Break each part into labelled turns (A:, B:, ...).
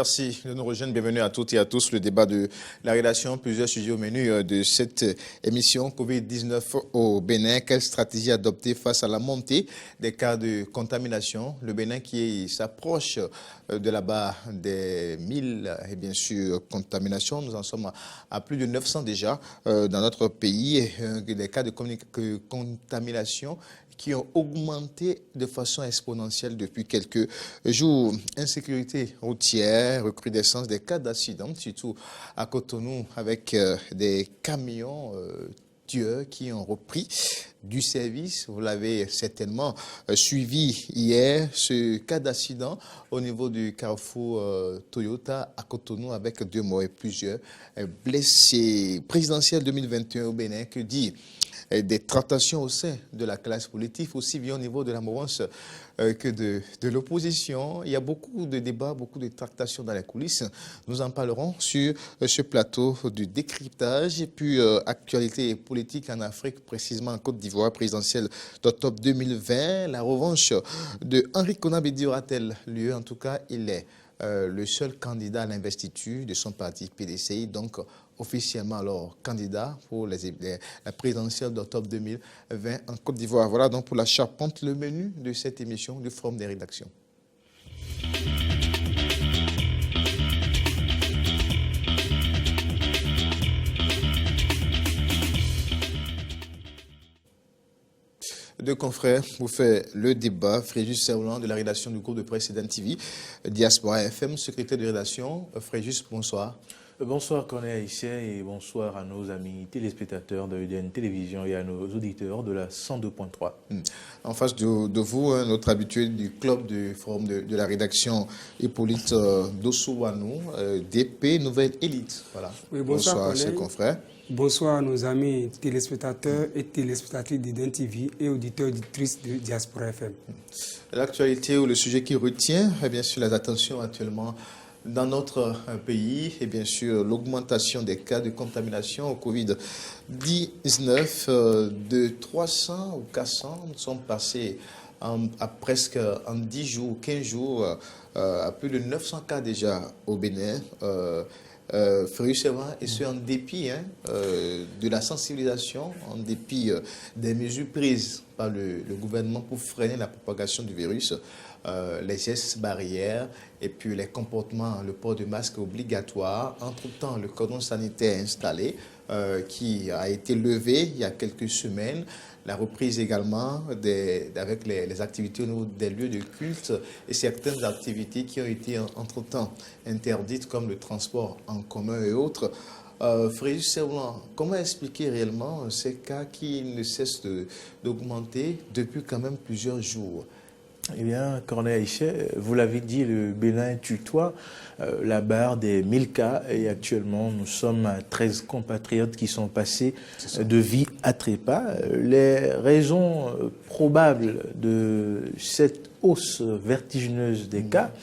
A: Merci de nous rejoindre. Bienvenue à toutes et à tous. Le débat de la rédaction, plusieurs sujets au menu de cette émission. Covid-19 au Bénin, quelle stratégie adopter face à la montée des cas de contamination? Le Bénin qui s'approche de la barre des 1000 et bien sûr contaminations. Nous en sommes à plus de 900 déjà dans notre pays. Des cas de contamination qui ont augmenté de façon exponentielle depuis quelques jours. Insécurité routière, recrudescence des cas d'accidents, surtout à Cotonou, avec des camions tueurs qui ont repris du service. Vous l'avez certainement suivi hier, ce cas d'accident au niveau du carrefour Toyota à Cotonou avec 2 morts et plusieurs blessés. Présidentielle 2021 au Bénin, que dit des tractations au sein de la classe politique, aussi bien au niveau de la mouvance que de l'opposition. Il y a beaucoup de débats, beaucoup de tractations dans les coulisses. Nous en parlerons sur ce plateau du décryptage. Et puis, actualité politique en Afrique, précisément en Côte d'Ivoire, présidentielle d'octobre 2020. La revanche de Henri Konan Bédié aura-t-elle lieu? En tout cas, il est le seul candidat à l'investiture de son parti PDCI, donc officiellement alors candidat pour la présidentielle d'octobre 2020 en Côte d'Ivoire. Voilà donc pour la charpente le menu de cette émission du Forum des rédactions. Deux confrères vous fait le débat. Fréjus Seroulan de la rédaction du groupe de presse Eden TV, Diaspora FM, secrétaire de rédaction. Fréjus, bonsoir.
B: Bonsoir Corneille Haïtien et bonsoir à nos amis téléspectateurs de Eden Télévision et à nos auditeurs de la 102.3.
A: En face de vous, notre habitué du club du forum de la rédaction, Hippolyte Dossouanou, DP Nouvelle Élite. Voilà.
C: Oui, bonsoir
A: à ses confrères.
C: Bonsoir à nos amis téléspectateurs et téléspectatrices d'Eden TV et auditeurs et auditrices de Diaspora FM.
A: L'actualité ou le sujet qui retient, bien sûr, les attentions actuellement dans notre pays et bien sûr l'augmentation des cas de contamination au Covid-19 de 300 ou 400, nous sommes passés à presque en 10 jours, 15 jours, à plus de 900 cas déjà au Bénin. Fréjus et ce en dépit de la sensibilisation, en dépit des mesures prises par le gouvernement pour freiner la propagation du virus, les gestes barrières et puis les comportements, le port de masque obligatoire. Entre-temps, le cordon sanitaire installé qui a été levé il y a quelques semaines. La reprise également avec les activités au niveau des lieux de culte et certaines activités qui ont été entre-temps interdites comme le transport en commun et autres. Fréjus Seroulan, comment expliquer réellement ces cas qui ne cessent d'augmenter depuis quand même plusieurs jours?
B: Eh bien, Corneille Haïtien, vous l'avez dit, le Bénin tutoie la barre des 1000 cas et actuellement nous sommes à 13 compatriotes qui sont passés de vie à trépas. Les raisons probables de cette hausse vertigineuse des cas,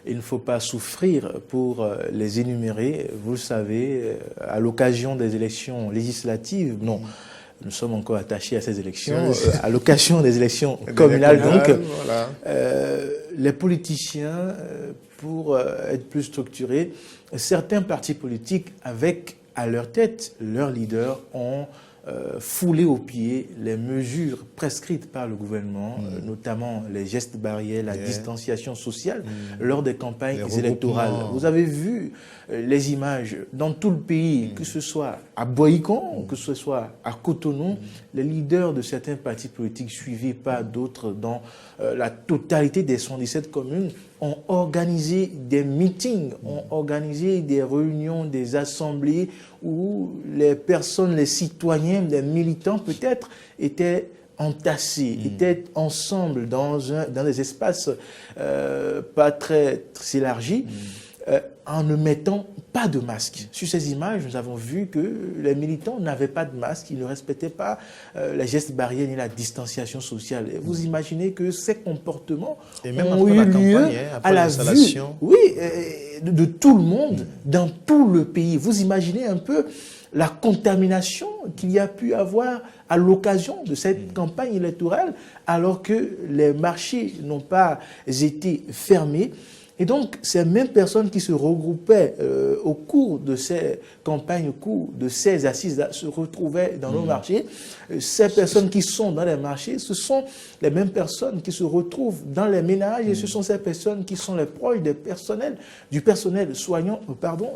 B: il ne faut pas souffrir pour les énumérer. Vous le savez, à l'occasion des élections législatives, nous sommes encore attachés à ces élections, à l'occasion des élections communales. Donc, voilà. Les politiciens, pour être plus structurés, certains partis politiques, avec à leur tête, leurs leaders, ont foulé aux pieds les mesures prescrites par le gouvernement, notamment les gestes barrières, la distanciation sociale, lors des campagnes électorales. Vous avez vu les images dans tout le pays, que ce soit à Boïcon, que ce soit à Cotonou, les leaders de certains partis politiques suivis par d'autres dans la totalité des 117 communes ont organisé des meetings, ont organisé des réunions, des assemblées où les personnes, les citoyens, les militants peut-être étaient entassés, étaient ensemble dans des espaces pas très élargis, en ne mettant pas de masque. Sur ces images, nous avons vu que les militants n'avaient pas de masque, ils ne respectaient pas les gestes barrières ni la distanciation sociale. Et vous imaginez que ces comportements ont eu lieu à la vue de tout le monde, dans tout le pays. Vous imaginez un peu la contamination qu'il y a pu avoir à l'occasion de cette campagne électorale, alors que les marchés n'ont pas été fermés. Et donc, ces mêmes personnes qui se regroupaient au cours de ces campagnes, au cours de ces assises, se retrouvaient dans nos marchés. Ces personnes qui sont dans les marchés, ce sont les mêmes personnes qui se retrouvent dans les ménages et ce sont ces personnes qui sont les proches du personnel soignant.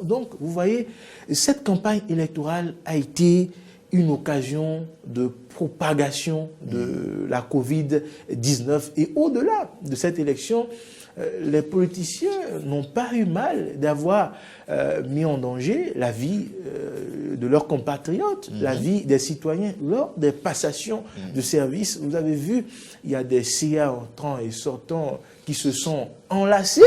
B: Donc, vous voyez, cette campagne électorale a été une occasion de propagation de la Covid-19. Et au-delà de cette élection, les politiciens n'ont pas eu mal d'avoir mis en danger la vie de leurs compatriotes, la vie des citoyens lors des passations de services. Vous avez vu, il y a des CIA entrants et sortants qui se sont enlacés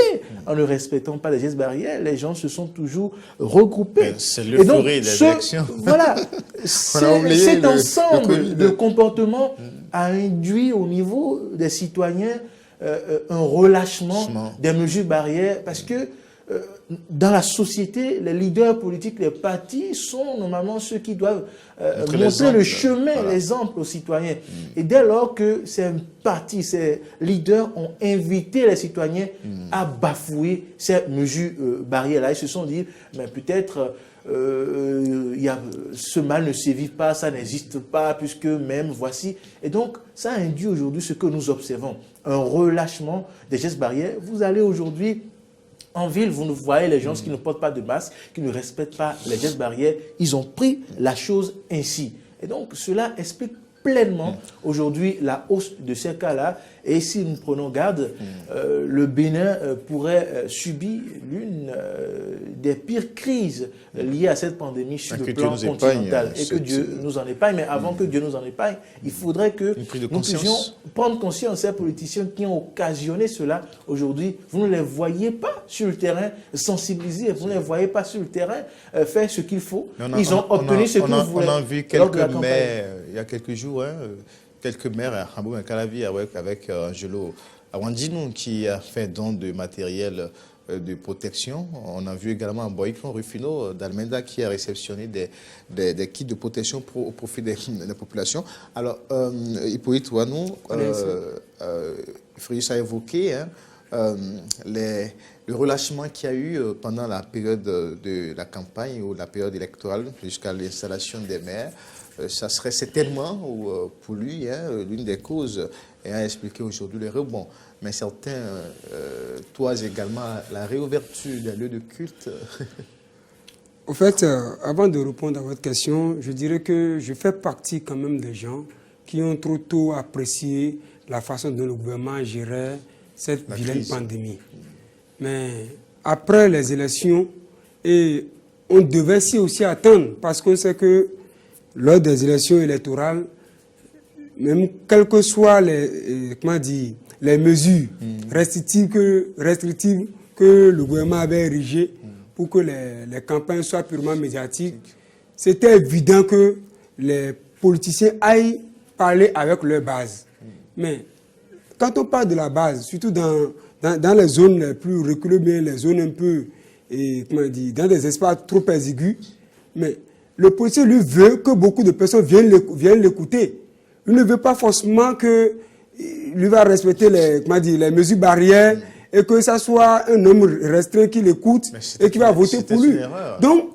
B: en ne respectant pas les gestes barrières. Les gens se sont toujours regroupés.
A: C'est l'euphorie des élections.
B: Voilà, cet ensemble de comportements a induit au niveau des citoyens un relâchement des mesures barrières parce que dans la société, les leaders politiques, les partis sont normalement ceux qui doivent montrer le chemin, l'exemple aux citoyens. Et dès lors que ces partis, ces leaders ont invité les citoyens à bafouer ces mesures barrières-là, ils se sont dit, mais peut-être ce mal ne sévit pas, ça n'existe pas, puisque même voici. Et donc, ça induit aujourd'hui ce que nous observons, un relâchement des gestes barrières. Vous allez aujourd'hui en ville, vous voyez les gens qui ne portent pas de masque, qui ne respectent pas les gestes barrières, ils ont pris la chose ainsi. Et donc, cela explique pleinement aujourd'hui la hausse de ces cas-là. Et si nous prenons garde, le Bénin pourrait subir l'une des pires crises liées à cette pandémie sur le plan continental. Et que Dieu nous en épargne. Mais avant que Dieu nous en épargne, il faudrait que nous puissions prendre conscience, ces politiciens qui ont occasionné cela aujourd'hui, vous ne les voyez pas sur le terrain sensibiliser, vous ne les voyez pas sur le terrain faire ce qu'il faut. Ils ont obtenu ce qu'ils voulaient.
A: On a vu quelques maires il y a quelques jours, quelques maires à Hambourg et Calavi avec Angelo Awandinou qui a fait don de matériel de protection. On a vu également à Boycon, Rufino d'Almenda qui a réceptionné des kits de protection au profit des populations. Alors, Hippolyte Ouanou, Frédéric a évoqué le relâchement qu'il y a eu pendant la période de la campagne ou la période électorale jusqu'à l'installation des maires. Ça serait certainement pour lui l'une des causes et a expliqué aujourd'hui le rebond. Mais certains toisent également la réouverture des lieux de culte.
C: Au fait, avant de répondre à votre question, je dirais que je fais partie quand même des gens qui ont trop tôt apprécié la façon dont le gouvernement gérait cette vilaine pandémie. Mais après les élections, et on devait s'y aussi attendre parce qu'on sait que lors des élections électorales, même quelles que soient les mesures restrictives que le gouvernement avait érigées pour que les campagnes soient purement médiatiques, c'était évident que les politiciens aillent parler avec leur base. Mais quand on parle de la base, surtout dans les zones les plus reculées, mais les zones un peu, dans des espaces trop exigus, mais le policier, lui, veut que beaucoup de personnes viennent l'écouter. Il ne veut pas forcément que lui va respecter les mesures barrières et que ça soit un nombre restreint qui l'écoute et qui va voter pour lui. Donc,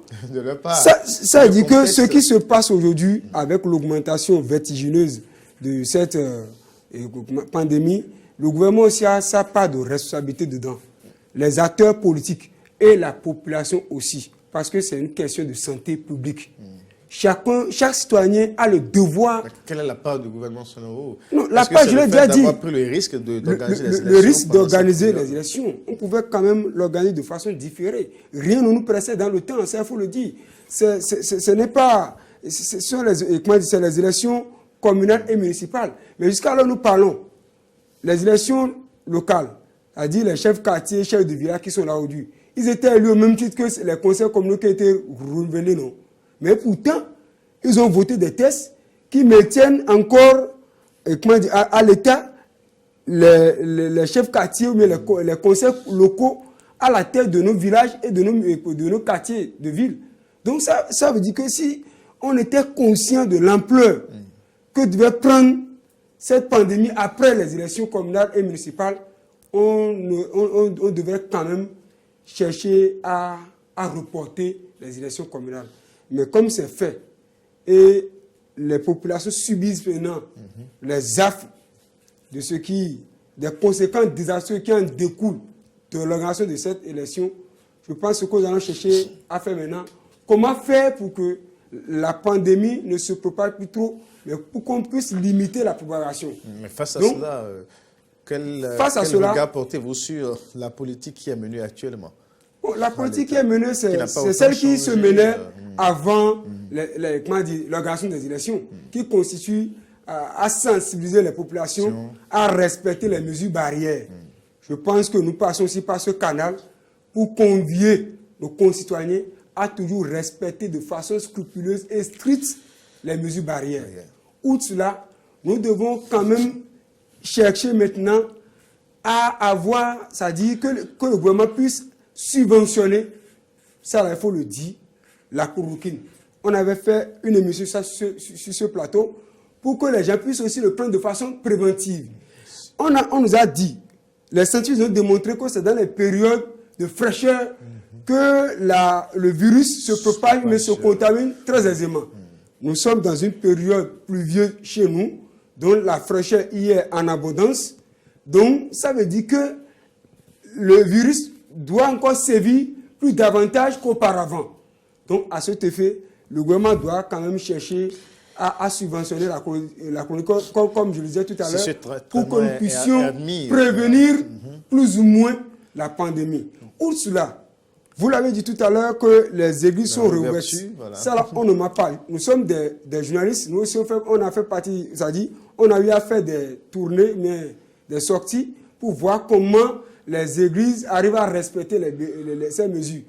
C: ça dit que ce qui se passe aujourd'hui avec l'augmentation vertigineuse de cette pandémie, le gouvernement aussi a sa part de responsabilité dedans. Les acteurs politiques et la population aussi. Parce que c'est une question de santé publique. Chaque citoyen a le devoir...
A: Mais quelle est la part du gouvernement selon vous?
C: Non, la part, je l'ai déjà dit.
A: Pris le risque d'organiser les élections.
C: Le risque d'organiser les élections. On pouvait quand même l'organiser de façon différée. Rien ne nous pressait dans le temps, ça il faut le dire. Ce n'est pas... Ce sont les élections communales et municipales. Mais jusqu'à là, nous parlons. Les élections locales, c'est-à-dire les chefs quartiers, chefs de village qui sont là aujourd'hui. Ils étaient élus au même titre que les conseils communaux qui étaient renouvelés, non. Mais pourtant, ils ont voté des tests qui maintiennent encore à l'État les chefs quartiers ou les conseils locaux à la tête de nos villages et de nos quartiers de ville. Donc ça veut dire que si on était conscient de l'ampleur que devait prendre cette pandémie après les élections communales et municipales, on devrait quand même chercher à reporter les élections communales. Mais comme c'est fait, et les populations subissent maintenant les affres des conséquences désastreuses qui en découlent de l'organisation de cette élection, je pense que nous allons chercher à faire maintenant. Comment faire pour que la pandémie ne se propage plus trop, mais pour qu'on puisse limiter la propagation.
A: Mais face à cela, quel regard portez-vous sur la politique qui est menée actuellement?
C: Bon, la politique qui est menée, c'est celle qui se menait avant l'organisation des élections, qui constitue à sensibiliser les populations, à respecter les mesures barrières. Je pense que nous passons aussi par ce canal pour convier nos concitoyens à toujours respecter de façon scrupuleuse et stricte les mesures barrières. Outre cela, nous devons quand même chercher maintenant à avoir, c'est-à-dire que le gouvernement puisse subventionner, ça il faut le dire, la chloroquine. On avait fait une émission sur ce plateau pour que les gens puissent aussi le prendre de façon préventive. On nous a dit, les scientifiques ont démontré que c'est dans les périodes de fraîcheur que le virus se propage mais se contamine très aisément. Nous sommes dans une période pluvieuse chez nous, dont la fraîcheur y est en abondance. Donc, ça veut dire que le virus doit encore sévir plus davantage qu'auparavant. Donc, à cet effet, le gouvernement doit quand même chercher à subventionner la chronique, comme je le disais tout à l'heure, pour que nous puissions prévenir plus ou moins la pandémie. Outre cela, vous l'avez dit tout à l'heure que les églises sont réouvertes. Voilà. Ça, là, on ne m'a pas. Nous sommes des journalistes. Nous aussi, on a fait partie, c'est-à-dire, on a eu à faire des tournées, mais des sorties, pour voir comment les églises arrivent à respecter ces mesures.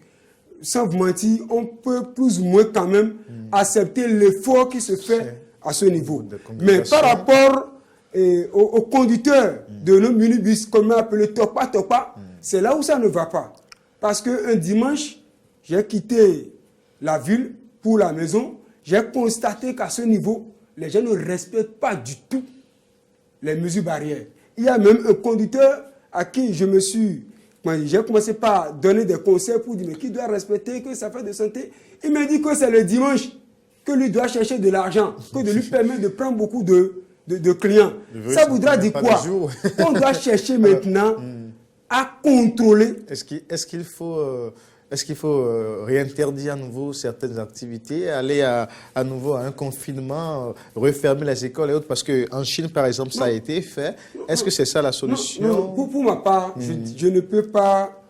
C: Sans vous mentir, on peut plus ou moins quand même accepter l'effort qui se fait à ce niveau. Mais par rapport aux conducteurs de nos minibus, comme on a appelé Topa, c'est là où ça ne va pas. Parce qu'un dimanche, j'ai quitté la ville pour la maison. J'ai constaté qu'à ce niveau, les gens ne respectent pas du tout les mesures barrières. Il y a même un conducteur à qui j'ai commencé par donner des conseils pour dire mais qui doit respecter, que ça fait de santé. Il m'a dit que c'est le dimanche que lui doit chercher de l'argent, que de lui permettre de prendre beaucoup de clients. Ça voudra dire quoi? On doit chercher maintenant à contrôler.
A: Est-ce qu'il faut réinterdire à nouveau certaines activités, aller à nouveau à un confinement, refermer les écoles et autres? Parce qu'en Chine, par exemple, ça a été fait. Est-ce que c'est ça la solution?
C: Non. Pour ma part, je ne peux pas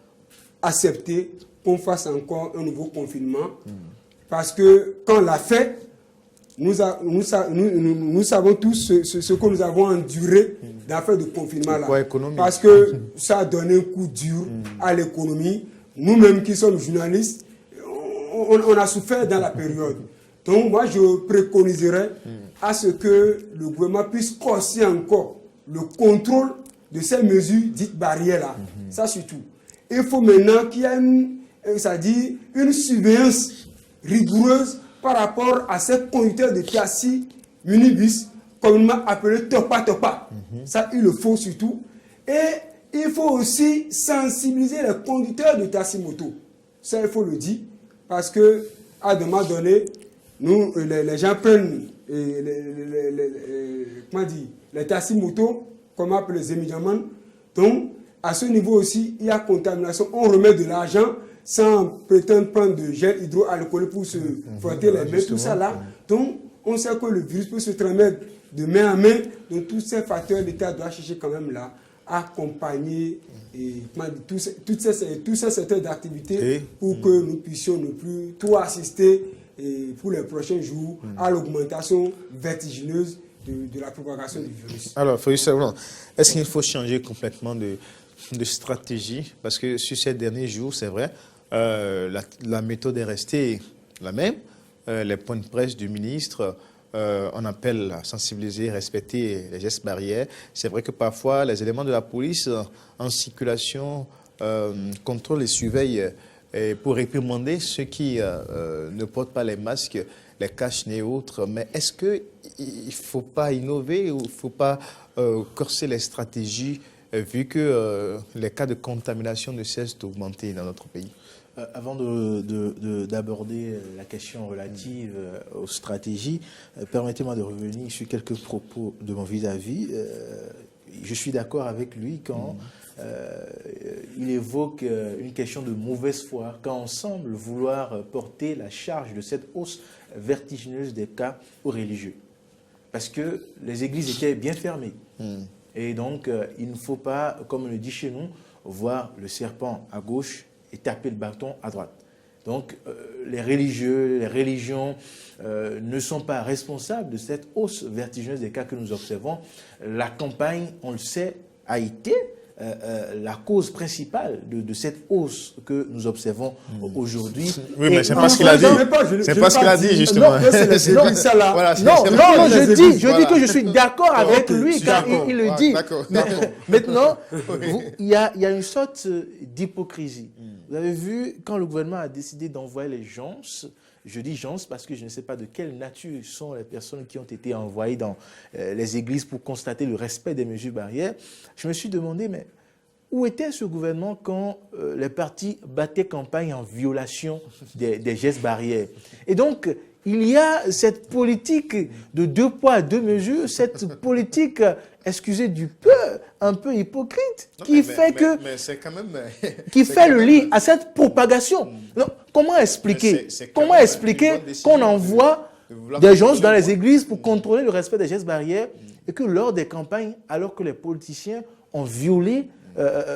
C: accepter qu'on fasse encore un nouveau confinement. Parce que quand on l'a fait, nous savons tous ce que nous avons enduré d'affaires de confinement là. Parce que ça a donné un coup dur à l'économie. Nous-mêmes qui sommes journalistes, on a souffert dans la période. Donc moi je préconiserais à ce que le gouvernement puisse corser encore le contrôle de ces mesures dites barrières là. Ça surtout. Il faut maintenant qu'il y ait une surveillance rigoureuse par rapport à ces conducteurs de taxi, minibus, communément appelés Topa. Ça, il le faut surtout. Et il faut aussi sensibiliser les conducteurs de taxi-moto. Ça, il faut le dire. Parce qu'à un moment donné, les gens prennent les taxi-motos, comme on appelle les émigrants. Donc, à ce niveau aussi, il y a contamination. On remet de l'argent sans prétendre prendre de gel hydroalcoolique pour se frotter les mains, tout ça là. Donc, on sait que le virus peut se transmettre de main à main. Donc, tous ces facteurs, l'État doit chercher quand même là à accompagner tous ces secteurs d'activité pour que nous puissions ne plus trop assister pour les prochains jours à l'augmentation vertigineuse de la propagation du virus.
A: Alors, est-ce qu'il faut changer complètement de stratégie? Parce que sur ces derniers jours, c'est vrai, la méthode est restée la même. Les points de presse du ministre, on appelle à sensibiliser, respecter les gestes barrières. C'est vrai que parfois, les éléments de la police en circulation contrôlent et surveillent pour réprimander ceux qui ne portent pas les masques, les cache-nez et autres. Mais est-ce qu'il ne faut pas innover ou il ne faut pas corser les stratégies vu que les cas de contamination ne cessent d'augmenter dans notre pays?
B: Avant d'aborder la question relative aux stratégies, permettez-moi de revenir sur quelques propos de mon vis-à-vis. Je suis d'accord avec lui quand il évoque une question de mauvaise foi, quand on semble vouloir porter la charge de cette hausse vertigineuse des cas aux religieux. Parce que les églises étaient bien fermées. Et donc, il ne faut pas, comme on le dit chez nous, voir le serpent à gauche et taper le bâton à droite. Donc, les religieux, les religions ne sont pas responsables de cette hausse vertigineuse des cas que nous observons. La campagne, on le sait, a été la cause principale de cette hausse que nous observons aujourd'hui.
A: Oui, mais c'est pas ce qu'il a dit. C'est pas ce qu'il a dit, justement.
B: Non, je dis que je suis d'accord avec lui quand il le dit. Maintenant, il y a une sorte d'hypocrisie. Vous avez vu, quand le gouvernement a décidé d'envoyer les gens, je dis gens parce que je ne sais pas de quelle nature sont les personnes qui ont été envoyées dans les églises pour constater le respect des mesures barrières, je me suis demandé, mais où était ce gouvernement quand les partis battaient campagne en violation des gestes barrières? Et donc, il y a cette politique de 2 poids, 2 mesures, cette politique, excusez du peu, un peu hypocrite, qui fait le lit à cette propagation. Non, comment expliquer qu'on envoie des gens dans les églises pour contrôler le respect des gestes barrières et que lors des campagnes, alors que les politiciens ont violé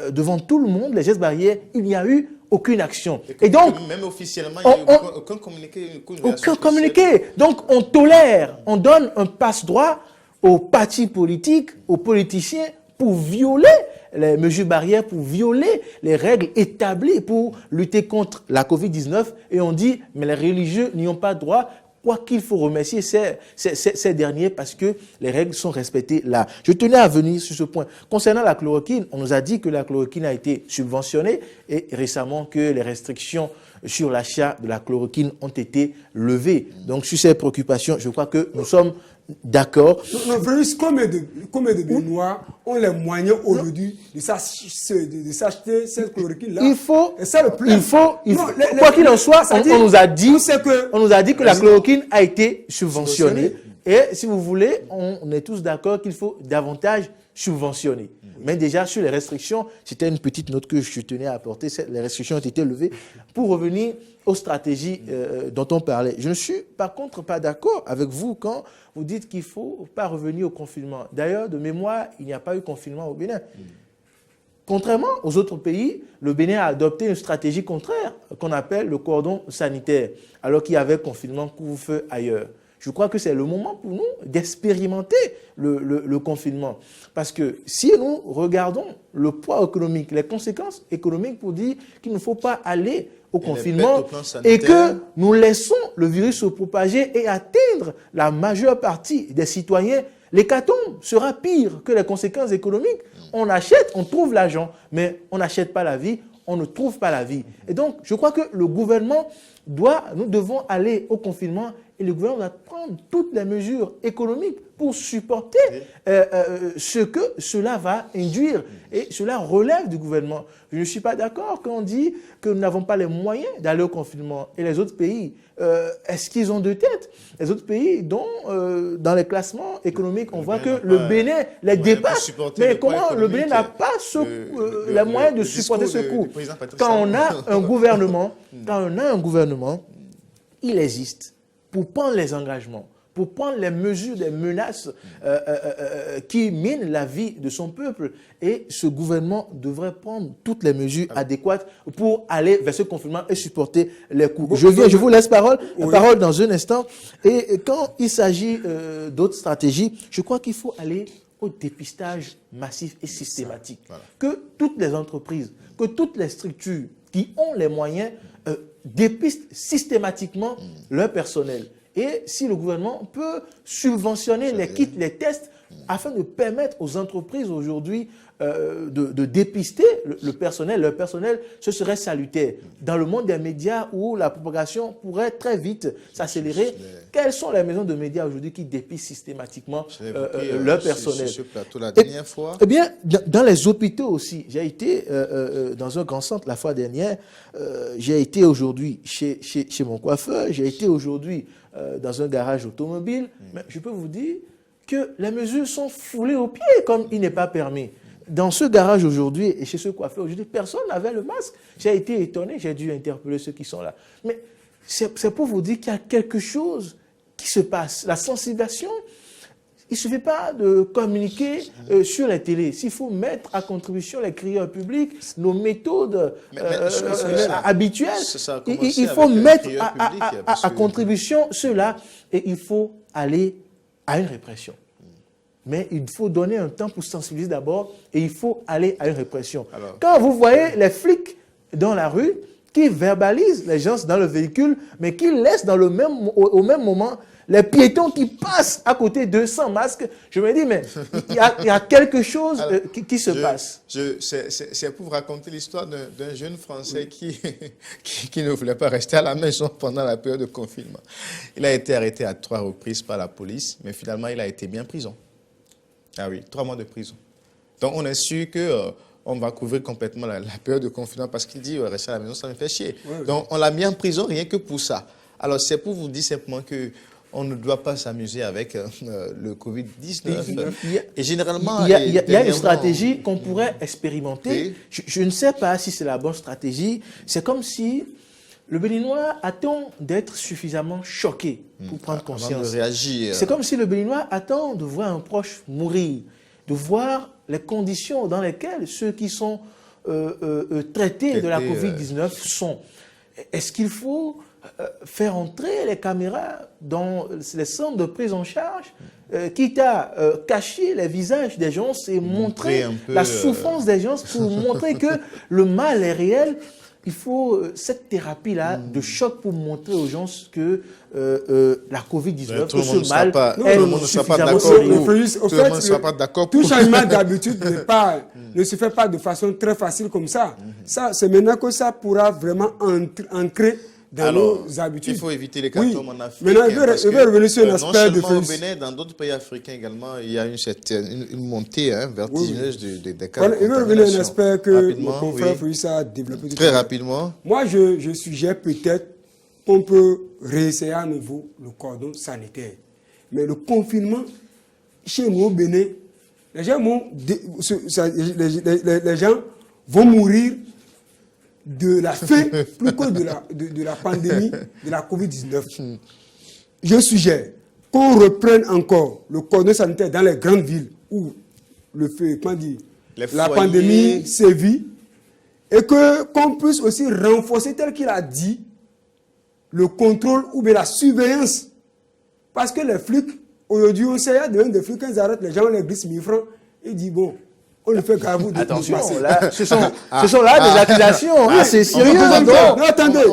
B: devant tout le monde les gestes barrières, il n'y a eu aucune action. Et donc,
A: même officiellement, il n'y a eu aucun communiqué.
B: Aucun communiqué. Donc, on tolère, on donne un passe-droit aux partis politiques, aux politiciens, pour violer les mesures barrières, pour violer les règles établies pour lutter contre la Covid-19. Et on dit, mais les religieux n'y ont pas droit. Quoi qu'il faut remercier ces derniers parce que les règles sont respectées là. Je tenais à venir sur ce point. Concernant la chloroquine, on nous a dit que la chloroquine a été subventionnée et récemment que les restrictions sur l'achat de la chloroquine ont été levées. Donc sur ces préoccupations, je crois que nous sommes d'accord.
C: Non, combien de Béninois ont les moyens aujourd'hui de s'acheter cette chloroquine-là?
B: Quoi qu'il en soit, on nous a dit que la chloroquine a été subventionnée. Et si vous voulez, on est tous d'accord qu'il faut davantage subventionner. Mais déjà, sur les restrictions, c'était une petite note que je tenais à apporter. Les restrictions ont été levées. Pour revenir aux stratégies dont on parlait, je ne suis par contre pas d'accord avec vous quand vous dites qu'il ne faut pas revenir au confinement. D'ailleurs, de mémoire, il n'y a pas eu confinement au Bénin. Contrairement aux autres pays, le Bénin a adopté une stratégie contraire qu'on appelle le cordon sanitaire, alors qu'il y avait confinement couvre-feu ailleurs. Je crois que c'est le moment pour nous d'expérimenter le confinement. Parce que si nous regardons le poids économique, les conséquences économiques pour dire qu'il ne faut pas aller au confinement et que nous laissons le virus se propager et atteindre la majeure partie des citoyens, l'hécatombe sera pire que les conséquences économiques. On achète, on trouve l'argent, mais on n'achète pas la vie, on ne trouve pas la vie. Et donc, je crois que le gouvernement nous devons aller au confinement et le gouvernement doit prendre toutes les mesures économiques pour supporter ce que cela va induire. Et cela relève du gouvernement. Je ne suis pas d'accord quand on dit que nous n'avons pas les moyens d'aller au confinement. Et les autres pays, est-ce qu'ils ont deux têtes? Les autres pays dont, dans les classements économiques, on voit que le Bénin les dépasse. Mais comment le Bénin n'a pas les moyens de supporter ce coût? Quand on a un gouvernement, il existe pour prendre les engagements, pour prendre les mesures, des menaces qui minent la vie de son peuple. Et ce gouvernement devrait prendre toutes les mesures adéquates pour aller vers ce confinement et supporter les coûts. Je vous laisse la parole dans un instant. Et quand il s'agit d'autres stratégies, je crois qu'il faut aller au dépistage massif et systématique. Voilà. Que toutes les entreprises, que toutes les structures qui ont les moyens dépistent systématiquement leur personnel. Et si le gouvernement peut subventionner les kits, les tests afin de permettre aux entreprises aujourd'hui de dépister le personnel. Le personnel, ce serait salutaire. Dans le monde des médias où la propagation pourrait très vite s'accélérer, quelles sont les maisons de médias aujourd'hui qui dépistent systématiquement leur personnel?
A: Sur ce plateau la dernière fois.
B: Eh bien, dans les hôpitaux aussi, j'ai été dans un grand centre la fois dernière, j'ai été aujourd'hui chez mon coiffeur, j'ai été aujourd'hui dans un garage automobile, mais je peux vous dire que les mesures sont foulées aux pieds comme il n'est pas permis. Dans ce garage aujourd'hui et chez ce coiffeur aujourd'hui, personne n'avait le masque. J'ai été étonné, j'ai dû interpeller ceux qui sont là. Mais c'est pour vous dire qu'il y a quelque chose qui se passe. La sensibilisation, il ne suffit pas de communiquer sur les télés. S'il faut mettre à contribution les crieurs publics, nos méthodes habituelles, il faut mettre à contribution cela et il faut aller à une répression. Mais il faut donner un temps pour sensibiliser d'abord et il faut aller à une répression. Alors, quand vous voyez les flics dans la rue qui verbalisent les gens dans le véhicule, mais qui laissent au même moment les piétons qui passent à côté d'eux sans masque, je me dis, mais il y a quelque chose qui se passe.
A: C'est pour vous raconter l'histoire d'un jeune Français qui ne voulait pas rester à la maison pendant la période de confinement. Il a été arrêté à 3 reprises par la police, mais finalement, il a été mis en prison. Ah oui, 3 mois de prison. Donc, on est sûr qu'on va couvrir complètement la période de confinement parce qu'il dit rester à la maison, ça me fait chier. Ouais, donc, on l'a mis en prison rien que pour ça. Alors, c'est pour vous dire simplement qu'on ne doit pas s'amuser avec le Covid-19. Et généralement...
B: Il y a une stratégie qu'on pourrait expérimenter. Je ne sais pas si c'est la bonne stratégie. C'est comme si le Béninois attend d'être suffisamment choqué pour prendre conscience. C'est comme si le Béninois attend de voir un proche mourir, de voir les conditions dans lesquelles ceux qui sont traités de la Covid-19 sont. Est-ce qu'il faut faire entrer les caméras dans les centres de prise en charge, quitte à cacher les visages des gens et montrer la souffrance des gens pour montrer que le mal est réel? Il faut cette thérapie-là de choc pour montrer aux gens que la Covid-19, que ce mal est suffisamment sérieux.
C: Tout le monde ne sera pas d'accord. Tout changement d'habitude ne se fait pas de façon très facile comme ça. C'est maintenant que ça pourra vraiment ancrer dans nos habitudes.
A: Il faut éviter les cartons en Afrique.
C: Maintenant, je vais revenir sur un aspect de
A: au Bénin, dans d'autres pays africains également, il y a une montée vertigineuse des cas de contamination.
C: Je vais revenir à un aspect que mon confrère Fouissa a développé.
A: Très rapidement.
C: Moi, je suggère peut-être qu'on peut réessayer à nouveau le cordon sanitaire. Mais le confinement, chez nous au Bénin, les gens vont mourir de la faim plus que de la pandémie de la Covid-19. Je suggère qu'on reprenne encore le cordon sanitaire dans les grandes villes où la pandémie sévit et qu'on puisse aussi renforcer, tel qu'il a dit, le contrôle ou bien la surveillance. Parce que les flics, aujourd'hui, on sait, il y a des flics, quand ils arrêtent les gens, on les glisse 1000 francs, ils disent bon, on le fait grave.
B: Attention, là, ce sont là des accusations. C'est sérieux.
C: Non, attendez.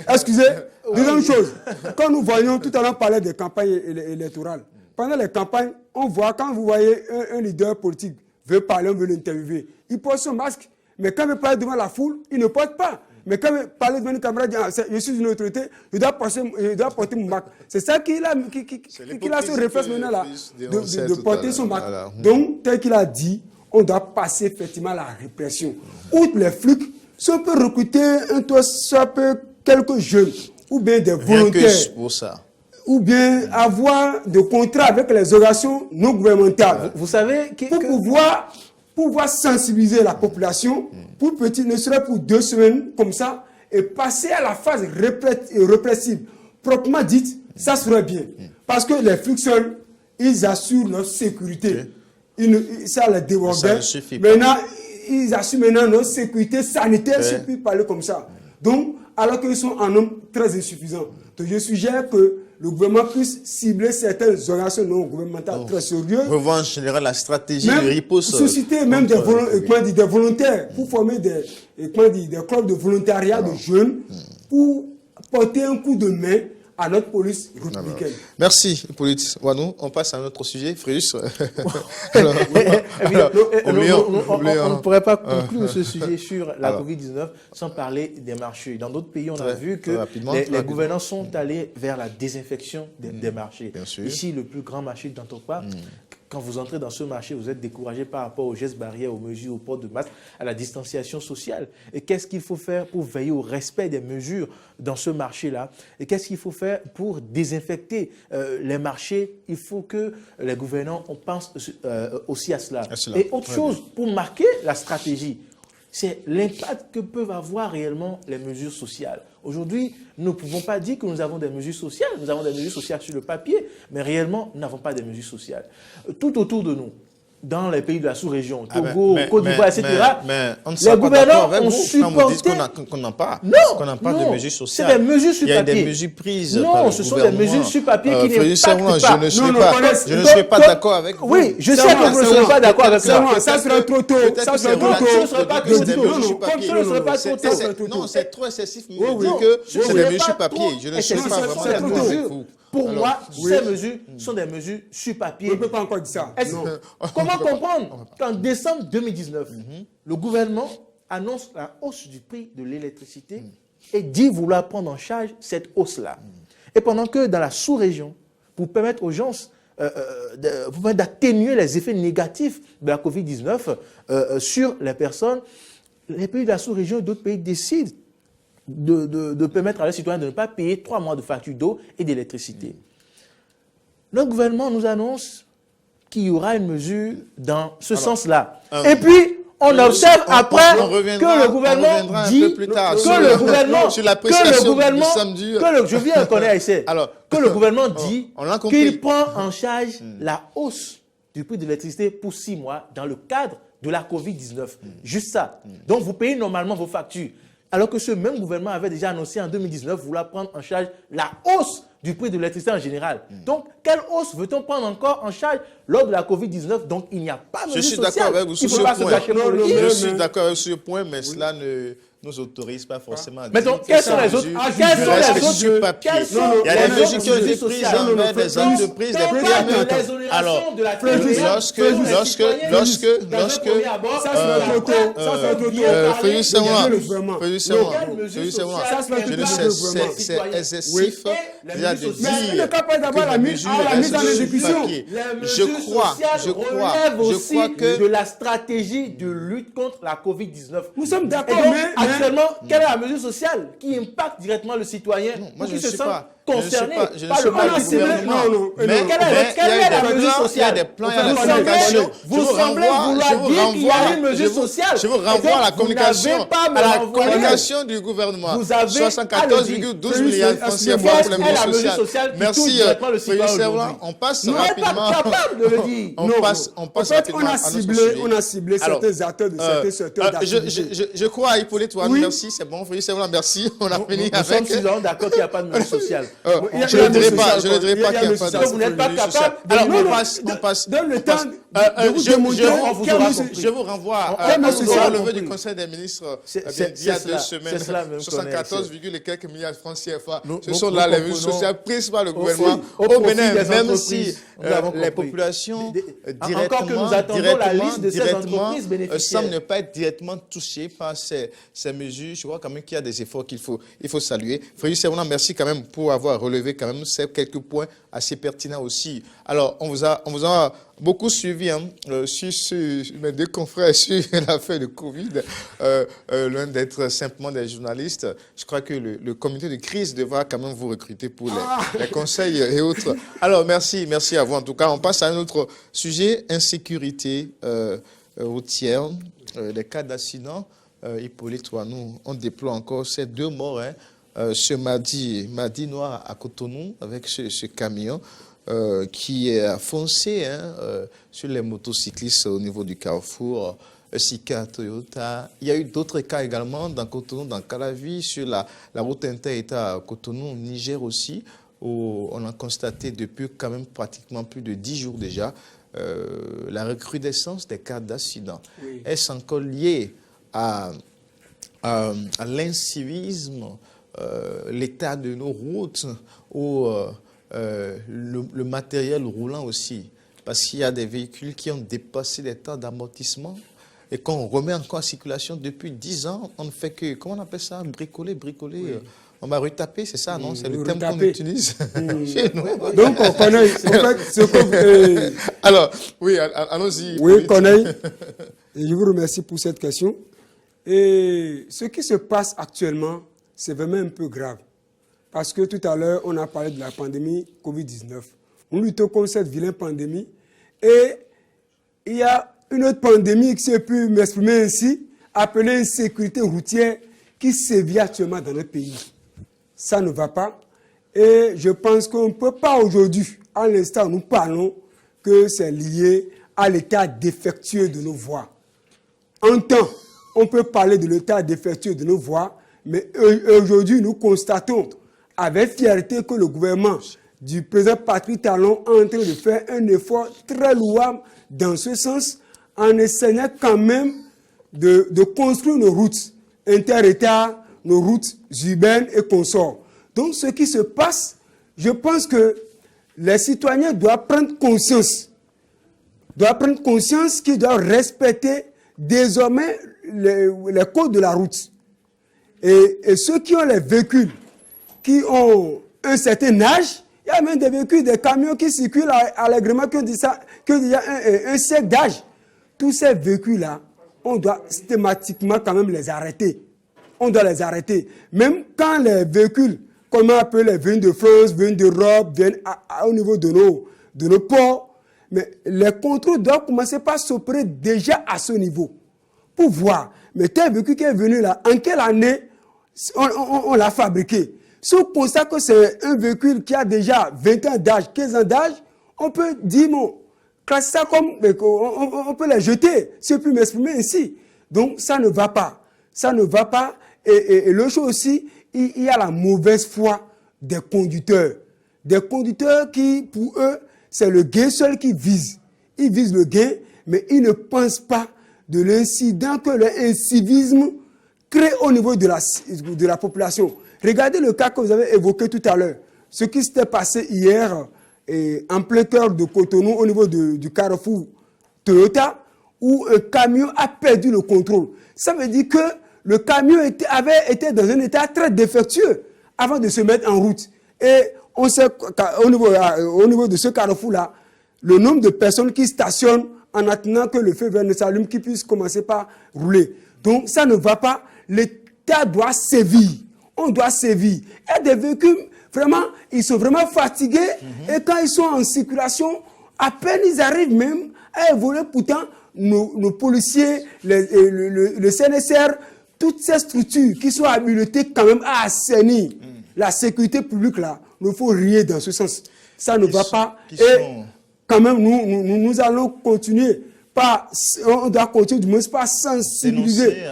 C: Excusez. Deuxième chose, quand nous voyons, tout à l'heure, parler des campagnes électorales. Pendant les campagnes, on voit, quand vous voyez un leader politique veut parler, on veut l'interviewer, il pose son masque. Mais quand il parle devant la foule, il ne porte pas. Mais quand il parle devant une caméra, il dit, je suis une autorité, je dois porter mon masque. C'est ça qu'il a ce réflexe maintenant là, de porter son masque. Donc, tel qu'il a dit, on doit passer effectivement à la répression. Outre les flics, si on peut recruter quelques jeunes, ou bien des volontaires,
A: pour ça.
C: ou bien avoir des contrats avec les organisations non gouvernementales.
B: Vous savez
C: pour pouvoir sensibiliser la population, ne serait pour 2 semaines comme ça, et passer à la phase répressive, proprement dite, ça serait bien. Parce que les flics seuls, ils assurent notre sécurité. Ça les débordait. Maintenant, ils assurent maintenant notre sécurité sanitaire, si je puis parler comme ça. Donc, alors qu'ils sont en nombre très insuffisant. Donc, je suggère que le gouvernement puisse cibler certaines organisations non gouvernementales très sérieuses.
A: Revoir en général la stratégie de riposte.
C: Susciter même des volontaires pour former des clubs de volontariat de jeunes pour porter un coup de main à notre police républicaine.
A: Merci, Hippolyte Wanou. On passe à un autre sujet, Fréjus.
B: On ne pourrait pas conclure ce sujet sur la Covid-19 sans parler des marchés. Dans d'autres pays, on a vu que les gouvernants sont allés vers la désinfection des marchés. Ici, le plus grand marché d'Antokwa, quand vous entrez dans ce marché, vous êtes découragé par rapport aux gestes barrières, aux mesures, au port de masque, à la distanciation sociale. Et qu'est-ce qu'il faut faire pour veiller au respect des mesures dans ce marché-là? Et qu'est-ce qu'il faut faire pour désinfecter les marchés? Il faut que les gouvernants pensent aussi à cela. Et autre chose, pour marquer la stratégie, c'est l'impact que peuvent avoir réellement les mesures sociales. Aujourd'hui, nous ne pouvons pas dire que nous avons des mesures sociales. Nous avons des mesures sociales sur le papier, mais réellement, nous n'avons pas des mesures sociales. Tout autour de nous, dans les pays de la sous-région, Togo, Côte d'Ivoire, etc., les gouvernants ont supporté...
A: qu'on n'a pas,
B: de
A: mesures sociales.
B: C'est des mesures sur papier.
A: Il y a des mesures prises
B: non,
A: par le
B: ce sont des mesures sur papier qui n'impactent pas.
A: Je ne suis pas d'accord avec vous.
B: Oui, je sais que vous ne serez pas d'accord avec moi.
C: Ça sera trop tôt. Ça sera trop tôt.
B: Ce ne sera pas trop tôt.
A: Non, c'est trop excessif. C'est des mesures sur papier. Je ne suis pas vraiment d'accord avec vous.
B: Pour moi, ces mesures sont des mesures sur papier.
C: On ne peut pas encore dire ça.
B: Comment comprendre qu'en décembre 2019, le gouvernement annonce la hausse du prix de l'électricité et dit vouloir prendre en charge cette hausse-là. Et pendant que dans la sous-région, pour permettre aux gens d'atténuer les effets négatifs de la Covid-19 sur les personnes, les pays de la sous-région et d'autres pays décident de permettre à leurs citoyens de ne pas payer 3 mois de facture d'eau et d'électricité. Notre gouvernement nous annonce qu'il y aura une mesure dans ce sens-là. Et puis, on observe après que le gouvernement dit je viens de connaître ici, que le gouvernement dit qu'il prend en charge la hausse du prix de l'électricité pour 6 mois dans le cadre de la Covid-19. Juste ça. Donc, vous payez normalement vos factures. Alors que ce même gouvernement avait déjà annoncé en 2019 vouloir prendre en charge la hausse du prix de l'électricité en général. Donc, quelle hausse veut-on prendre encore en charge lors de la Covid-19? Donc, il n'y a pas de mesure sociale.
A: Je suis d'accord avec vous sur ce point. Je suis d'accord avec ce point, mais cela ne nous autorise pas forcément à dire.
B: Mais donc, quelles sont les autres? Quelles sont les autres?
A: Il y a des mesures qui ont été prises envers des entreprises, des PME. Alors, c'est excessif de dire que les mesures restent sur papier. Je crois que
B: de la stratégie de lutte contre la Covid-19.
C: Nous sommes d'accord, mais
B: actuellement, quelle est la mesure sociale qui impacte directement le citoyen?
A: Moi, je ne suis pas
B: concerné
A: par le gouvernement.
B: Mais quelle est la mesure sociale?
A: Il y a des plans, il y a des communications.
B: Vous semblez vouloir dire qu'il y a une mesure sociale.
A: Je vous renvoie à la communication du gouvernement.
B: Vous avez
A: 74,12 milliards de francs CFA pour les mesures sociales. Merci, on passe rapidement. On passe rapidement.
C: On a ciblé certains acteurs de certains secteurs d'activité.
A: Je crois à Hippolyte Wanou, merci, c'est bon. Merci, on a fini avec.
B: Nous sommes 6 ans d'accord qu'il n'y a pas de mesure sociale.
A: Je ne dirais pas qu'il n'y a pas de mesure sociale.
B: Vous n'êtes pas capable.
A: Alors, on passe.
C: Donne le temps
A: je vous renvoie au relevé du Conseil des ministres il y a 2 semaines. 74, et quelques milliards de francs CFA. Ce sont là les mesures sociales prises par le gouvernement au Bénin, même si les populations directement semblent ne pas être directement touchées par ces mesures. Je crois quand même qu'il y a des efforts qu'il faut saluer. Frédéric Servona, merci quand même pour avoir relevé quand même ces quelques points assez pertinents aussi. Alors, on vous a beaucoup suivi sur mes 2 confrères sur l'affaire de Covid, loin d'être simplement des journalistes. Je crois que le comité de crise devra quand même vous recruter pour les conseils et autres. Alors, merci à vous. En tout cas, on passe à un autre sujet, insécurité routière, les cas d'accident. Hippolyte Wanou, on déploie encore ces 2 morts ce mardi noir à Cotonou avec ce camion qui a foncé sur les motocyclistes au niveau du carrefour Sika Toyota. Il y a eu d'autres cas également dans Cotonou, dans Calavi, sur la route inter-État à Cotonou, Niger aussi, où on a constaté depuis quand même pratiquement plus de 10 jours déjà la recrudescence des cas d'accident. Est-ce encore lié à l'incivisme l'état de nos routes ou le matériel roulant aussi. Parce qu'il y a des véhicules qui ont dépassé les temps d'amortissement et qu'on remet encore en circulation depuis 10 ans. On ne fait que, comment on appelle ça, bricoler. Oui. On va retaper, c'est ça, non? C'est le terme qu'on utilise chez nous.
C: Donc, on connaît, en fait, ce que...
A: Alors, oui, allons-y.
C: Oui, Corneille, je vous remercie pour cette question. Et ce qui se passe actuellement, c'est vraiment un peu grave. Parce que tout à l'heure, on a parlé de la pandémie Covid-19. Nous luttons contre cette vilaine pandémie. Et il y a une autre pandémie qui s'est pu m'exprimer ainsi, appelée insécurité routière, qui sévit actuellement dans notre pays. Ça ne va pas. Et je pense qu'on ne peut pas aujourd'hui, à l'instant où nous parlons, que c'est lié à l'état défectueux de nos voies. En temps, on peut parler de l'état défectueux de nos voies, mais aujourd'hui, nous constatons avec fierté que le gouvernement du président Patrick Talon est en train de faire un effort très louable dans ce sens, en essayant quand même de construire nos routes inter-États, nos routes urbaines et consorts. Donc, ce qui se passe, je pense que les citoyens doivent prendre conscience qu'ils doivent respecter désormais les codes de la route. Et ceux qui ont les véhicules, qui ont un certain âge, il y a même des véhicules, des camions qui circulent allègrement, qui ont déjà un siècle d'âge. Tous ces véhicules-là, on doit systématiquement quand même les arrêter. On doit les arrêter. Même quand les véhicules, comme on appelle les viennent de France, viennent d'Europe, viennent au niveau de nos ports, mais les contrôles doivent commencer par s'opérer déjà à ce niveau. Pour voir, mais tel véhicule qui est venu là, en quelle année on l'a fabriqué? Si on constate que c'est un véhicule qui a déjà 20 ans d'âge, 15 ans d'âge, on peut dire, bon, classer ça comme, on peut les jeter, si je puis m'exprimer ainsi. Donc, ça ne va pas. Ça ne va pas. Et l'autre chose aussi, il y a la mauvaise foi des conducteurs. Des conducteurs qui, pour eux, c'est le gain seul qui vise. Ils visent le gain, mais ils ne pensent pas de l'incident que l'incivisme crée au niveau de la population. Regardez le cas que vous avez évoqué tout à l'heure. Ce qui s'était passé hier en plein cœur de Cotonou au niveau du carrefour Toyota, où un camion a perdu le contrôle. Ça veut dire que le camion avait été dans un état très défectueux avant de se mettre en route. Et on sait qu'au niveau de ce carrefour-là, le nombre de personnes qui stationnent en attendant que le feu vert ne s'allume, qui puissent commencer par rouler. Donc ça ne va pas. L'État doit sévir. On doit sévir. Et des véhicules, vraiment, ils sont vraiment fatigués. Et quand ils sont en circulation, à peine ils arrivent même à évoluer. Pourtant, nos policiers, le CNSR, toutes ces structures qui sont habilitées quand même à assainir la sécurité publique là, il ne faut rien dans ce sens. Ça ne va pas. Et quand même, nous allons continuer. On doit continuer du moins par sensibiliser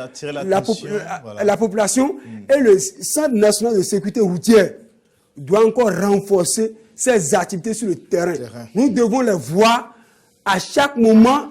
C: la population. Et le Centre national de sécurité routière doit encore renforcer ses activités sur le terrain. Nous devons les voir à chaque moment,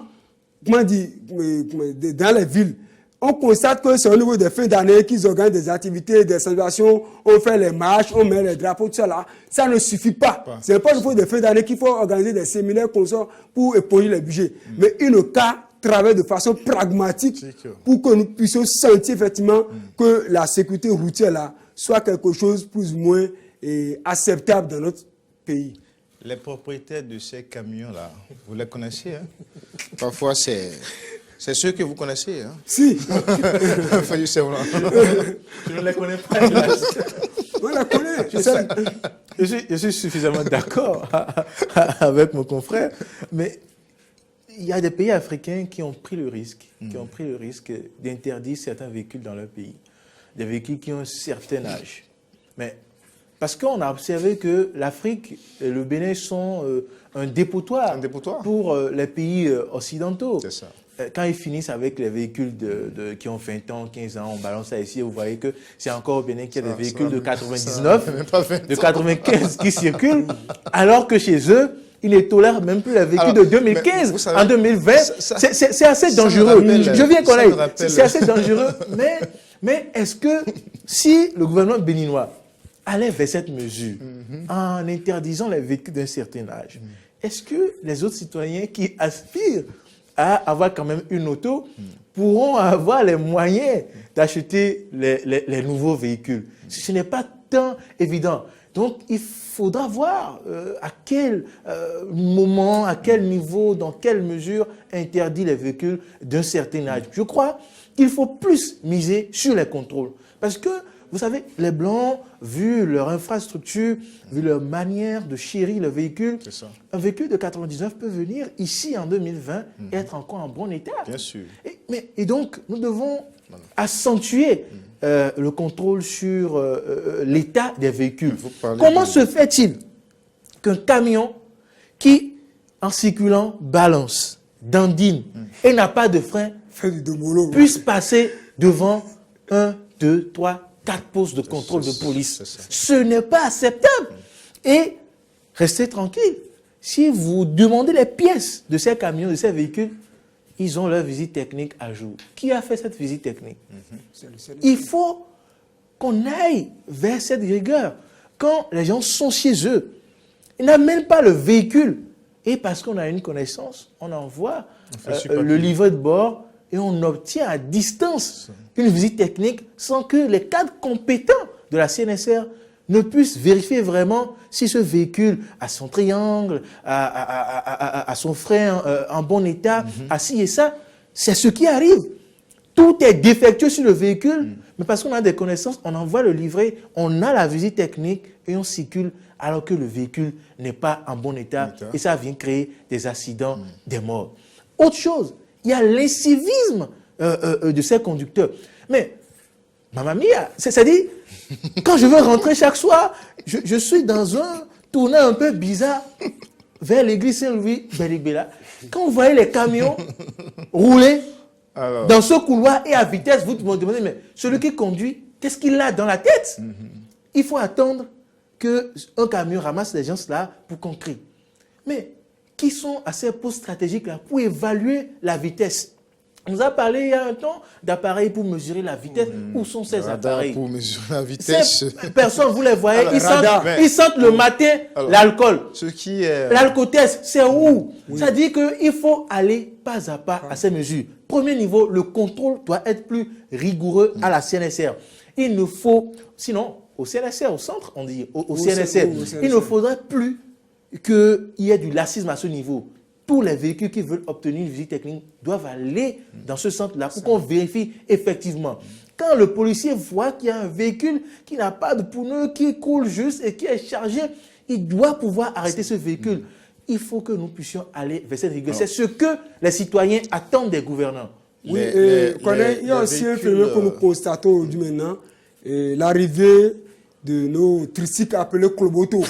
C: dans les villes. On constate que c'est au niveau des fins d'année qu'ils organisent des activités, des célébrations, on fait les marches, on met les drapeaux, tout ça là. Ça ne suffit pas. Ce n'est pas au niveau des fins d'année qu'il faut organiser des séminaires consorts pour éponger les budgets. Mais il ne qu'à travailler de façon pragmatique pour que nous puissions sentir effectivement que la sécurité routière là soit quelque chose plus ou moins acceptable dans notre pays.
A: Les propriétaires de ces camions-là, vous les connaissez, hein? Parfois, c'est ceux que vous connaissez, hein?
C: Si.
A: Je
B: ne les connais pas.
C: On les connaît.
B: Je suis suffisamment d'accord avec mon confrère, mais il y a des pays africains qui ont pris le risque, d'interdire certains véhicules dans leur pays, des véhicules qui ont un certain âge. Mais parce qu'on a observé que l'Afrique et le Bénin sont un dépotoir pour les pays occidentaux.
A: C'est ça.
B: Quand ils finissent avec les véhicules qui ont 20 ans, 15 ans, on balance ça ici, vous voyez que c'est encore au Bénin qu'il y a des véhicules de 99, de 95 qui circulent, alors que chez eux, ils ne tolèrent même plus les véhicules de 2015. Savez, en 2020, c'est assez dangereux. Je viens connaître. C'est assez dangereux, Mais est-ce que si le gouvernement béninois allait vers cette mesure en interdisant les véhicules d'un certain âge, est-ce que les autres citoyens qui aspirent à avoir quand même une auto pourront avoir les moyens d'acheter les nouveaux véhicules? Ce n'est pas tant évident. Donc, il faudra voir à quel moment, à quel niveau, dans quelle mesure interdit les véhicules d'un certain âge. Je crois qu'il faut plus miser sur les contrôles. Parce que, vous savez, les Blancs, vu leur infrastructure, vu leur manière de chérir le véhicule, un véhicule de 99 peut venir ici en 2020 et être encore en bon état.
A: Bien sûr.
B: Et donc, nous devons accentuer le contrôle sur l'état des véhicules. Comment se fait-il qu'un camion qui, en circulant, balance, dandine et n'a pas de frein, puisse passer devant 1, 2, 3, 4 postes de contrôle de police? Ce n'est pas acceptable. Et restez tranquille. Si vous demandez les pièces de ces camions, de ces véhicules, ils ont leur visite technique à jour. Qui a fait cette visite technique? Il faut qu'on aille vers cette rigueur. Quand les gens sont chez eux, ils n'amènent pas le véhicule. Et parce qu'on a une connaissance, on envoie le livret de bord et on obtient à distance une visite technique sans que les cadres compétents de la CNSR ne puissent vérifier vraiment si ce véhicule a son triangle, a son frein en bon état, a ci et ça. C'est ce qui arrive. Tout est défectueux sur le véhicule, mais parce qu'on a des connaissances, on envoie le livret, on a la visite technique et on circule alors que le véhicule n'est pas en bon état. Et ça vient créer des accidents, des morts. Autre chose, il y a l'incivisme de ces conducteurs. Mais, mamma mia, c'est-à-dire, quand je veux rentrer chaque soir, je suis dans un tournant un peu bizarre vers l'église Saint-Louis, Belibéla. Quand vous voyez les camions rouler dans ce couloir et à vitesse, vous vous demandez, mais celui qui conduit, qu'est-ce qu'il a dans la tête? Il faut attendre qu'un camion ramasse les gens là pour qu'on crie. Mais qui sont à ces postes stratégiques là pour évaluer la vitesse? On nous a parlé il y a un temps d'appareils pour mesurer la vitesse. Où sont ces appareils?
A: Pour mesurer la vitesse.
B: Personne, vous les voyez, ils sentent le matin l'alcool. L'alcotest, c'est où? Ça dit qu'il faut aller pas à pas à ces mesures. Premier niveau, le contrôle doit être plus rigoureux à la CNSR. Il ne faut, sinon, au CNSR, au centre, on dit, au CNSR, il ne faudrait plus qu'il y ait du laxisme à ce niveau. Tous les véhicules qui veulent obtenir une visite technique doivent aller dans ce centre-là pour qu'on vérifie effectivement. Quand le policier voit qu'il y a un véhicule qui n'a pas de pneus, qui coule juste et qui est chargé, il doit pouvoir arrêter ce véhicule. Il faut que nous puissions aller vers cette rigueur. C'est ce que les citoyens attendent des gouvernants.
C: Oui, il y a aussi un phénomène que nous constatons aujourd'hui maintenant, l'arrivée de nos tricycles appelés Kloboto.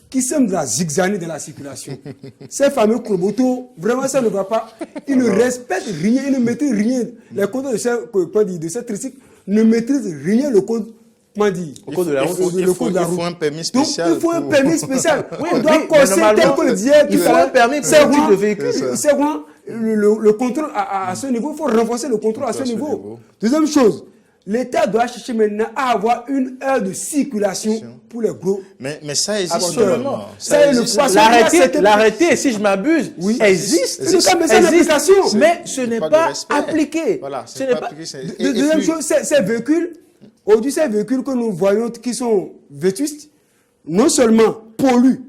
C: Qui sèment de la zigzanie de la circulation. Ces fameux Kloboto, vraiment ça ne va pas. Ils ne respectent rien, ils ne maîtrisent rien. Les conducteurs de ces tricycles ne maîtrisent rien le code. Comment dire?
A: Il faut un permis spécial.
C: Donc, il faut un permis spécial.
B: On doit corser tel que le disait. Il faut un permis pour le type de véhicule.
C: C'est quoi? Le contrôle à ce niveau, il faut renforcer le contrôle à ce niveau. Deuxième chose, l'État doit chercher maintenant à avoir une heure de circulation pour les gros.
A: Mais ça existe
B: seulement. L'arrêté, si je m'abuse, existe. Mais ce n'est pas appliqué.
A: Voilà,
C: deuxième chose, ces véhicules, aujourd'hui, ces véhicules que nous voyons qui sont vétustes, non seulement polluent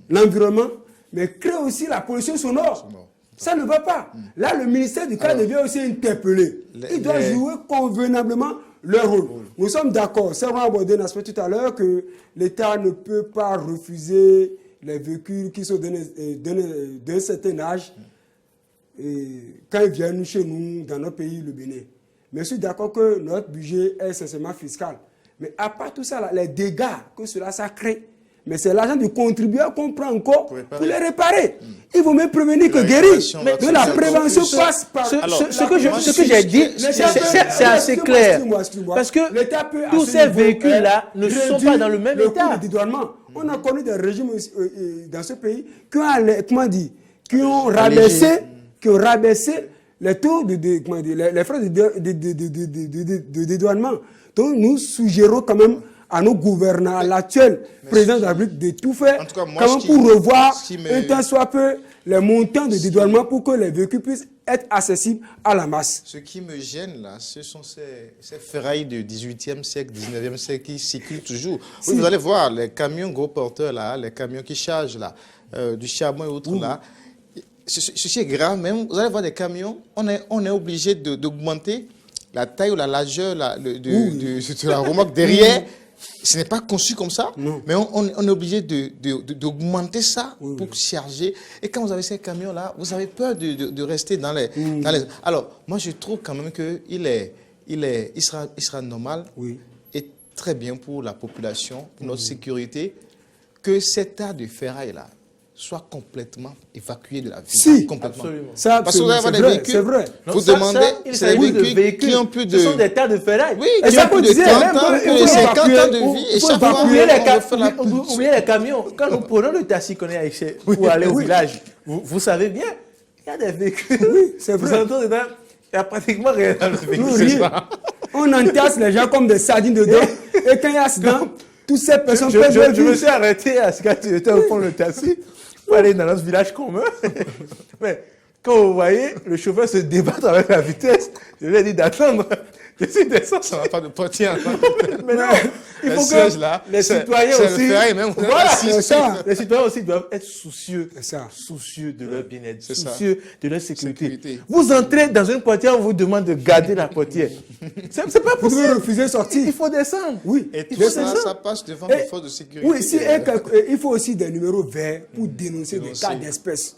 C: l'environnement, mais créent aussi la pollution sonore. Ça ne va pas. Là, le ministère du Cadre devient aussi interpellé. Il doit jouer convenablement leur rôle. Nous sommes d'accord. C'est vraiment abordé un aspect tout à l'heure que l'État ne peut pas refuser les véhicules qui sont d'un certain âge quand ils viennent chez nous, dans notre pays, le Bénin. Mais je suis d'accord que notre budget est essentiellement fiscal. Mais à part tout ça, là, les dégâts que cela ça crée, mais c'est l'argent du contribuable qu'on prend encore pour les réparer. Il vaut même prévenir que guérir. De la prévention passe par...
B: Ce que j'ai dit, c'est assez clair. Parce que tous ces véhicules-là ne sont pas dans le même état.
C: On a connu des régimes dans ce pays qui ont rabaissé les taux les frais de dédouanement. Donc nous suggérons quand même à nos gouvernants, à l'actuel président de la République, de tout faire
A: en tout cas, moi,
C: quand même pour revoir
A: me...
C: un tant soit peu les montants de dédouanement pour que les véhicules puissent être accessibles à la masse.
A: Ce qui me gêne là, ce sont ces ferrailles du 18e siècle, 19e siècle qui circulent toujours. Oui, vous allez voir les camions gros porteurs là, les camions qui chargent là, du charbon et autres là. Ceci est grave même. Vous allez voir des camions, on est obligé d'augmenter la taille ou la largeur de la remorque derrière. Ce n'est pas conçu comme ça, mais on est obligé d'augmenter ça pour charger. Et quand vous avez ces camions-là, vous avez peur de rester dans les... Alors, moi, je trouve quand même qu'il sera normal et très bien pour la population, pour notre sécurité, que cet tas de ferraille-là soit complètement évacué de la ville.
C: Si,
A: complètement.
C: Absolument. Ça,
A: parce que vous allez avoir des véhicules,
C: c'est vrai.
A: vous demandez, c'est des véhicules qui ont plus de...
B: Ce sont des tas de ferraille.
A: Oui, qui ont plus de 30 ans, plus de 50 ans de vie. Et chaque fois,
B: oubliez les camions. Quand nous prenons le taxi qu'on est à Iché pour aller au village, vous savez bien, il y a des véhicules.
C: Oui, c'est vrai.
B: Vous entendez, il n'y a pratiquement rien dans le véhicule.
C: On entasse les gens comme des sardines dedans. Et quand il y a accident, toutes ces personnes peuvent...
B: Je me suis arrêté à ce que tu étais au fond le taxi pour aller dans notre village commun. Mais quand vous voyez le chauffeur se débattre avec la vitesse, je lui ai dit d'attendre. Je suis descendu.
A: Ça n'a pas de portier.
B: Mais non, il faut que les citoyens aussi... Voilà, les citoyens aussi doivent être soucieux de leur bien-être, soucieux de leur sécurité. Vous entrez dans une portière, on vous demande de garder la portière. C'est pas possible.
C: Vous devez refuser de sortir.
B: Il faut descendre.
C: Oui.
A: Et tout ça passe devant les forces de sécurité.
C: Oui, il faut aussi des numéros verts pour dénoncer des cas d'espèces.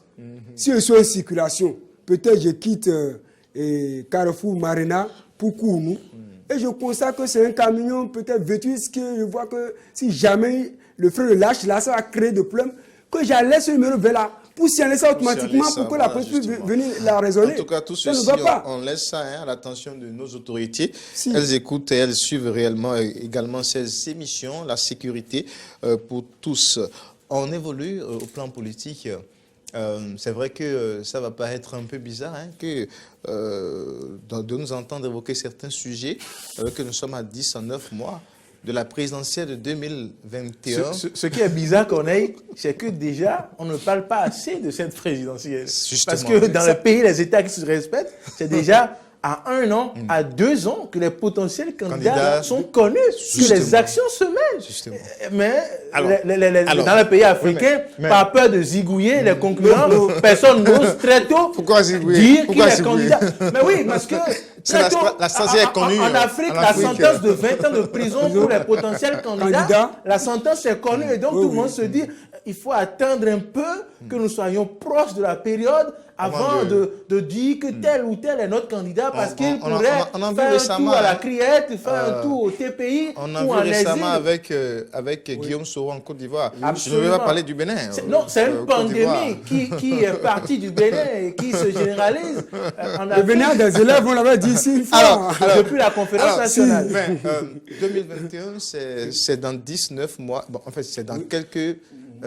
C: Si je suis en circulation, peut-être je quitte Carrefour Marina pour Kounou, et je constate que c'est un camion peut-être vétuste, que je vois que si jamais le frein le lâche, là, ça va créer des problèmes, que j'allais ce numéro vers là, pour signaler ça automatiquement, pour que la police puisse venir la raisonner.
A: En tout cas, tout ceci, on laisse ça à l'attention de nos autorités. Si. Elles écoutent et elles suivent réellement également ces émissions, la sécurité pour tous. On évolue au plan politique. C'est vrai que ça va paraître un peu bizarre de nous entendre évoquer certains sujets, que nous sommes à 10 à 9 mois de la présidentielle de 2021.
B: Ce qui est bizarre, Corneille, c'est que déjà, on ne parle pas assez de cette présidentielle. Justement. Parce que dans le pays, les États qui se respectent, c'est déjà à 1 an, à 2 ans que les potentiels candidats sont connus, que les actions se mènent. Mais dans les pays africains, par peur de zigouiller les concurrents, personne n'ose très tôt dire qu'il est candidat. Mais oui, parce que très tôt,
A: la stratégie est connue.
B: En Afrique, la sentence de 20 ans de prison pour les potentiels candidats, la sentence est connue. Et donc tout le monde se dit, il faut attendre un peu que nous soyons proches de la période avant de dire que tel ou tel est notre candidat, parce qu'il pourrait faire un tour à la criette, faire un tour au TPI ou en exil.
A: On a vu récemment avec Guillaume Soro en Côte d'Ivoire. Je ne vais pas parler du Bénin.
B: Non, c'est une pandémie qui est partie du Bénin et qui se généralise.
C: Le Bénin, des élèves, on l'avait dit ici une fois.
B: Depuis la conférence nationale.
A: 2021, c'est dans 19 mois. Bon, en fait, c'est dans quelques...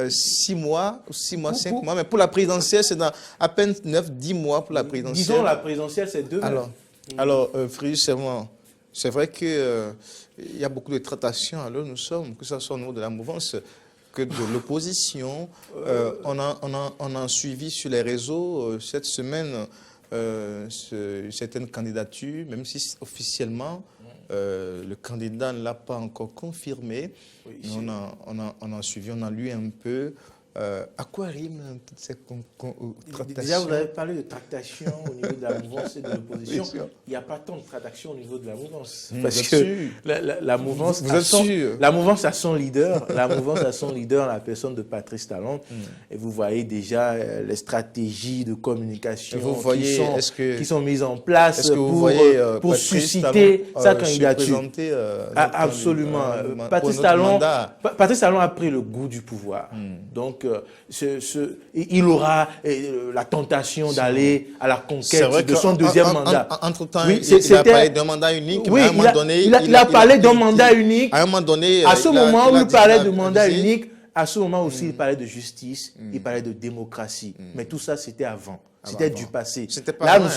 A: 6 mois, 5 mois, mais pour la présidentielle, c'est dans à peine 9-10 mois pour la présidentielle.
B: Disons la présidentielle, c'est 2 mois.
A: Alors Frédéric, c'est vrai qu'il y a beaucoup de tractations. Alors nous sommes, que ce soit au niveau de la mouvance, que de l'opposition. On a suivi sur les réseaux cette semaine certaines candidatures, même si officiellement, le candidat ne l'a pas encore confirmé. Oui, on a suivi, on a lu un peu. À quoi riment toutes ces tractations?
B: Déjà, vous avez parlé de tractations au niveau de la mouvance et de l'opposition. Il n'y a pas tant de tractations au niveau de la mouvance. Parce que la mouvance a son leader. La mouvance a son leader, la personne de Patrice Talon. Et vous voyez déjà les stratégies de communication qui sont mises en place pour susciter sa candidature. Absolument. Patrice Talon a pris le goût du pouvoir. Donc, il aura la tentation d'aller à la conquête de son deuxième mandat.
A: Entre-temps, il a parlé d'un mandat unique.
B: Oui, à un moment donné, il a parlé d'un mandat unique. À un moment donné, à ce moment où il parlait de mandat unique, à ce moment aussi, il parlait de justice, il parlait de démocratie. Mais tout ça, c'était avant. C'était du passé.
A: C'était pas
B: Là,
A: loin.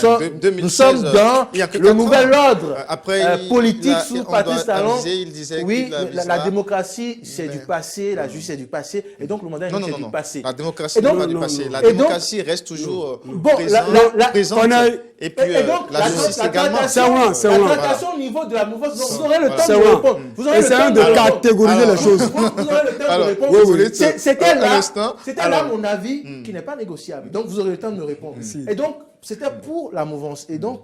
B: nous sommes dans
A: il y a que
B: le
A: 4
B: nouvel
A: ans.
B: ordre politique sous Patrice Talon.
A: Il disait
B: Oui,
A: qu'il
B: la démocratie, c'est du passé, la justice, c'est du passé, et donc le mandat unique, c'est du passé.
A: La démocratie n'est pas du passé. La démocratie reste toujours présente. Et puis la justice également.
C: C'est vrai.
B: La tractation au niveau de la mouvance, vous aurez le temps de répondre. Vous aurez le
C: Essayons
B: temps
C: de catégoriser les choses.
B: Vous aurez le temps de répondre. C'était là mon avis qui n'est pas négociable. Donc vous aurez le temps de me répondre. Et donc, c'était pour la mouvance. Et donc,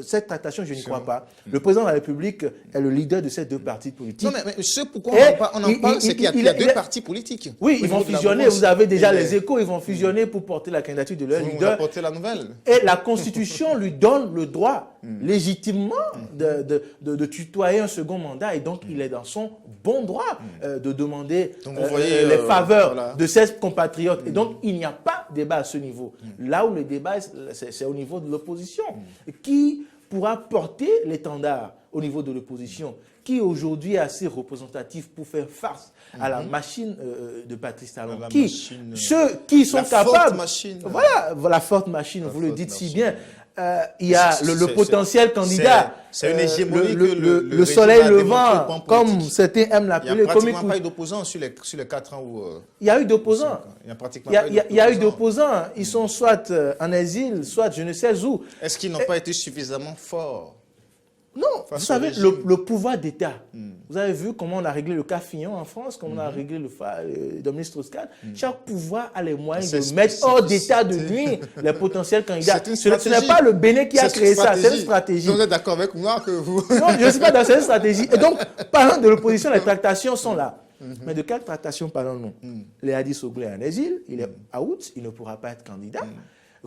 B: cette tractation, je n'y crois pas. Le président de la République est le leader de ces deux partis politiques.
A: Non, mais ce pourquoi on en parle, c'est qu'il y a deux partis politiques.
B: Oui, ils vont fusionner. Vous avez déjà les échos. Ils vont fusionner pour porter la candidature de leur leader.
A: Vous apportez la nouvelle.
B: Et la Constitution lui donne le droit, légitimement, de tutoyer un second mandat. Et donc, il est dans son bon droit de demander les faveurs de ses compatriotes. Et donc, il n'y a pas débat à ce niveau. Là où le débat, c'est au niveau de l'opposition. Qui pourra porter l'étendard au niveau de l'opposition? Qui aujourd'hui est assez représentatif pour faire face à la machine de Patrice Talon? Ceux qui sont capables... Voilà, la forte machine, vous le dites si bien. Il y a le potentiel candidat,
A: c'est une hégémonie
B: le soleil levant, comme certains aiment l'appeler.
A: Il n'y a pratiquement pas eu d'opposants sur les 4 ans où...
B: Il y a eu d'opposants. Il y a eu d'opposants. Ils sont soit en exil, soit je ne sais où.
A: Est-ce qu'ils n'ont pas été suffisamment forts?
B: Non, vous savez, le pouvoir d'État. Vous avez vu comment on a réglé le cas Fillon en France, comment on a réglé le Dominique Strauss-Kahn. Chaque pouvoir a les moyens de mettre hors d'état de nuire les potentiels candidats. Ce n'est pas le Bénin qui a créé ça, c'est une stratégie.
A: Vous êtes d'accord avec moi que vous...
B: Non, je ne suis pas dans cette stratégie. Et donc, parlant de l'opposition, les tractations sont là. Mais de quelles tractations parlons-nous? Léadi Soglé est en exil, il est out, il ne pourra pas être candidat.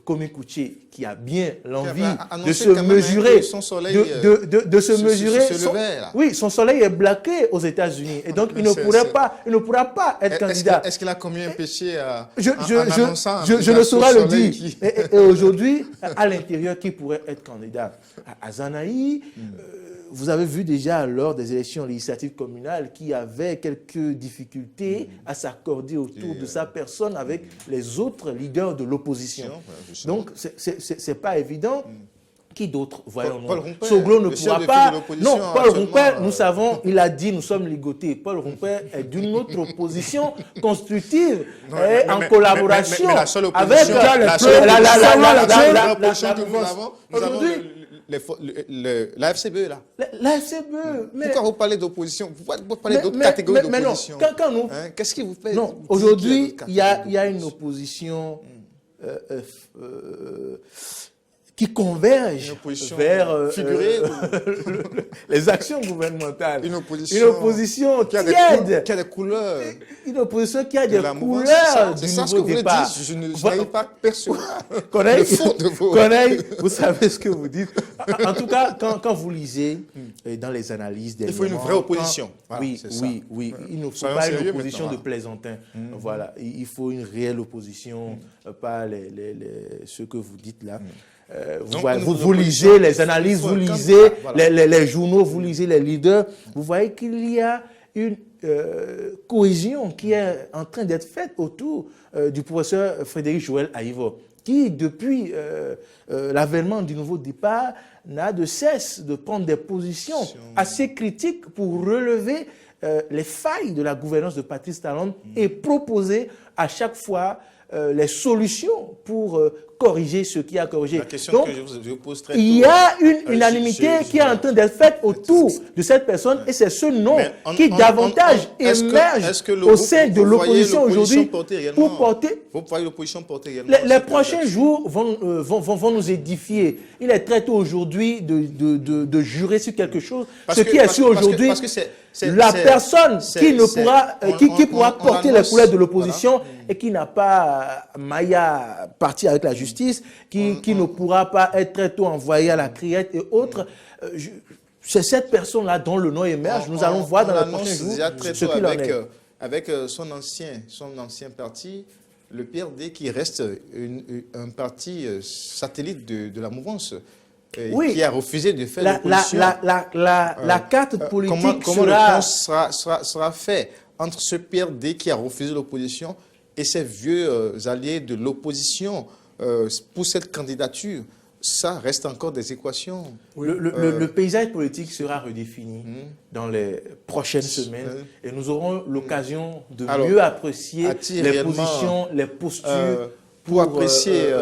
B: Komi Kouché, qui a bien l'envie de se mesurer, de se mesurer. Oui, son soleil est blaqué aux États-Unis. Et donc, il ne pourra pas être candidat.
A: Est-ce qu'il a commis un péché
B: je ne saurais le dire. Et aujourd'hui, à l'intérieur, qui pourrait être candidat? À Zanaï, vous avez vu déjà lors des élections législatives communales qu'il y avait quelques difficultés à s'accorder autour de sa personne avec les autres leaders de l'opposition. Donc, ce n'est pas évident. Qui d'autre? Voyons-nous. Soglo ne pourra pas. Non, Paul Rompert, nous savons, il a dit, nous sommes ligotés. Paul Rompert est d'une autre opposition constructive et en collaboration avec
A: l'opposition que nous avons. Aujourd'hui, la FCBE, là.
B: La FCBE.
A: Pourquoi vous parlez d'opposition? Vous parlez d'autres catégories d'opposition. Qu'est-ce qui vous fait?
B: Non, aujourd'hui, il y a une opposition qui converge vers les actions gouvernementales.
A: Une opposition
B: qui a
A: des couleurs.
B: Une opposition qui a des couleurs du nouveau départ.
A: Je n'arrive pas à percevoir le fond de vos...
B: Vous savez ce que vous dites. En tout cas, quand vous lisez dans les analyses...
A: Il faut une vraie opposition.
B: Oui. Il ne faut pas une opposition de plaisantin. Voilà. Il faut une réelle opposition, pas ce que vous dites là. Vous lisez les analyses, vous lisez les journaux, vous lisez les leaders, vous voyez qu'il y a une cohésion qui est en train d'être faite autour du professeur Frédéric Joël Aïvo, qui, depuis l'avènement du nouveau départ, n'a de cesse de prendre des positions assez critiques pour relever les failles de la gouvernance de Patrice Talon et proposer à chaque fois les solutions pour corriger ce qui a corrigé.
A: La question
B: donc,
A: que je vous pose très tôt,
B: il y a une unanimité qui est en train d'être faite autour de cette personne et c'est ce nom qui davantage émerge au sein de l'opposition aujourd'hui pour porter...
A: Vous voyez l'opposition porter également...
B: Les prochains jours vont nous édifier. Il est très tôt aujourd'hui de jurer sur quelque chose. Ce qui est sûr aujourd'hui, la personne qui pourra porter les couleurs de l'opposition et qui n'a pas Maya parti avec la justice, qui ne pourra pas être très tôt envoyé à la criette et autres. C'est cette personne-là dont le nom émerge. Nous allons voir dans les prochains jours ce qu'il en est.
A: Avec son ancien parti, le PRD, qui reste un parti satellite de la mouvance, qui a refusé de faire l'opposition.
B: La carte politique
A: comment le pont sera fait entre ce PRD qui a refusé l'opposition et ces vieux alliés de l'opposition pour cette candidature, ça reste encore des équations.
B: Le paysage politique sera redéfini dans les prochaines semaines et nous aurons l'occasion de mieux apprécier les positions, les postures,
A: pour apprécier,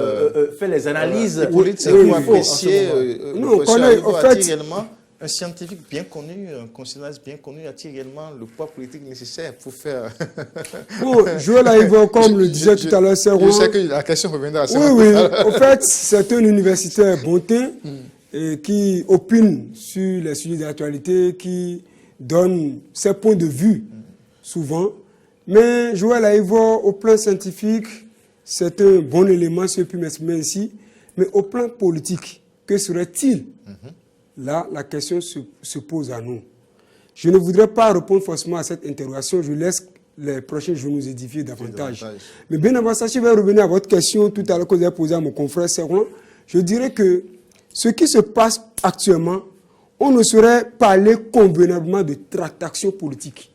B: faire les analyses
A: politiques, pour apprécier un scientifique bien connu, un constitutionnaliste bien connu, a-t-il réellement le poids politique nécessaire pour faire...
C: Bon, Joël Aïvo, comme le disait tout à l'heure, c'est
A: Je sais que la question reviendra assez
C: Oui, en fait, c'est un universitaire bonté et qui opine sur les sujets d'actualité, qui donne ses points de vue, souvent. Mais Joël Aïvo, au plan scientifique, c'est un bon élément, si je puis m'exprimer ici. Mais au plan politique, que serait-il? Là, la question se pose à nous. Je ne voudrais pas répondre forcément à cette interrogation. Je laisse les prochains jours nous édifier davantage. Mais bien avant ça, je vais revenir à votre question tout à l'heure que vous avez posée à mon confrère Serwan. Je dirais que ce qui se passe actuellement, on ne saurait parler convenablement de tractation politique.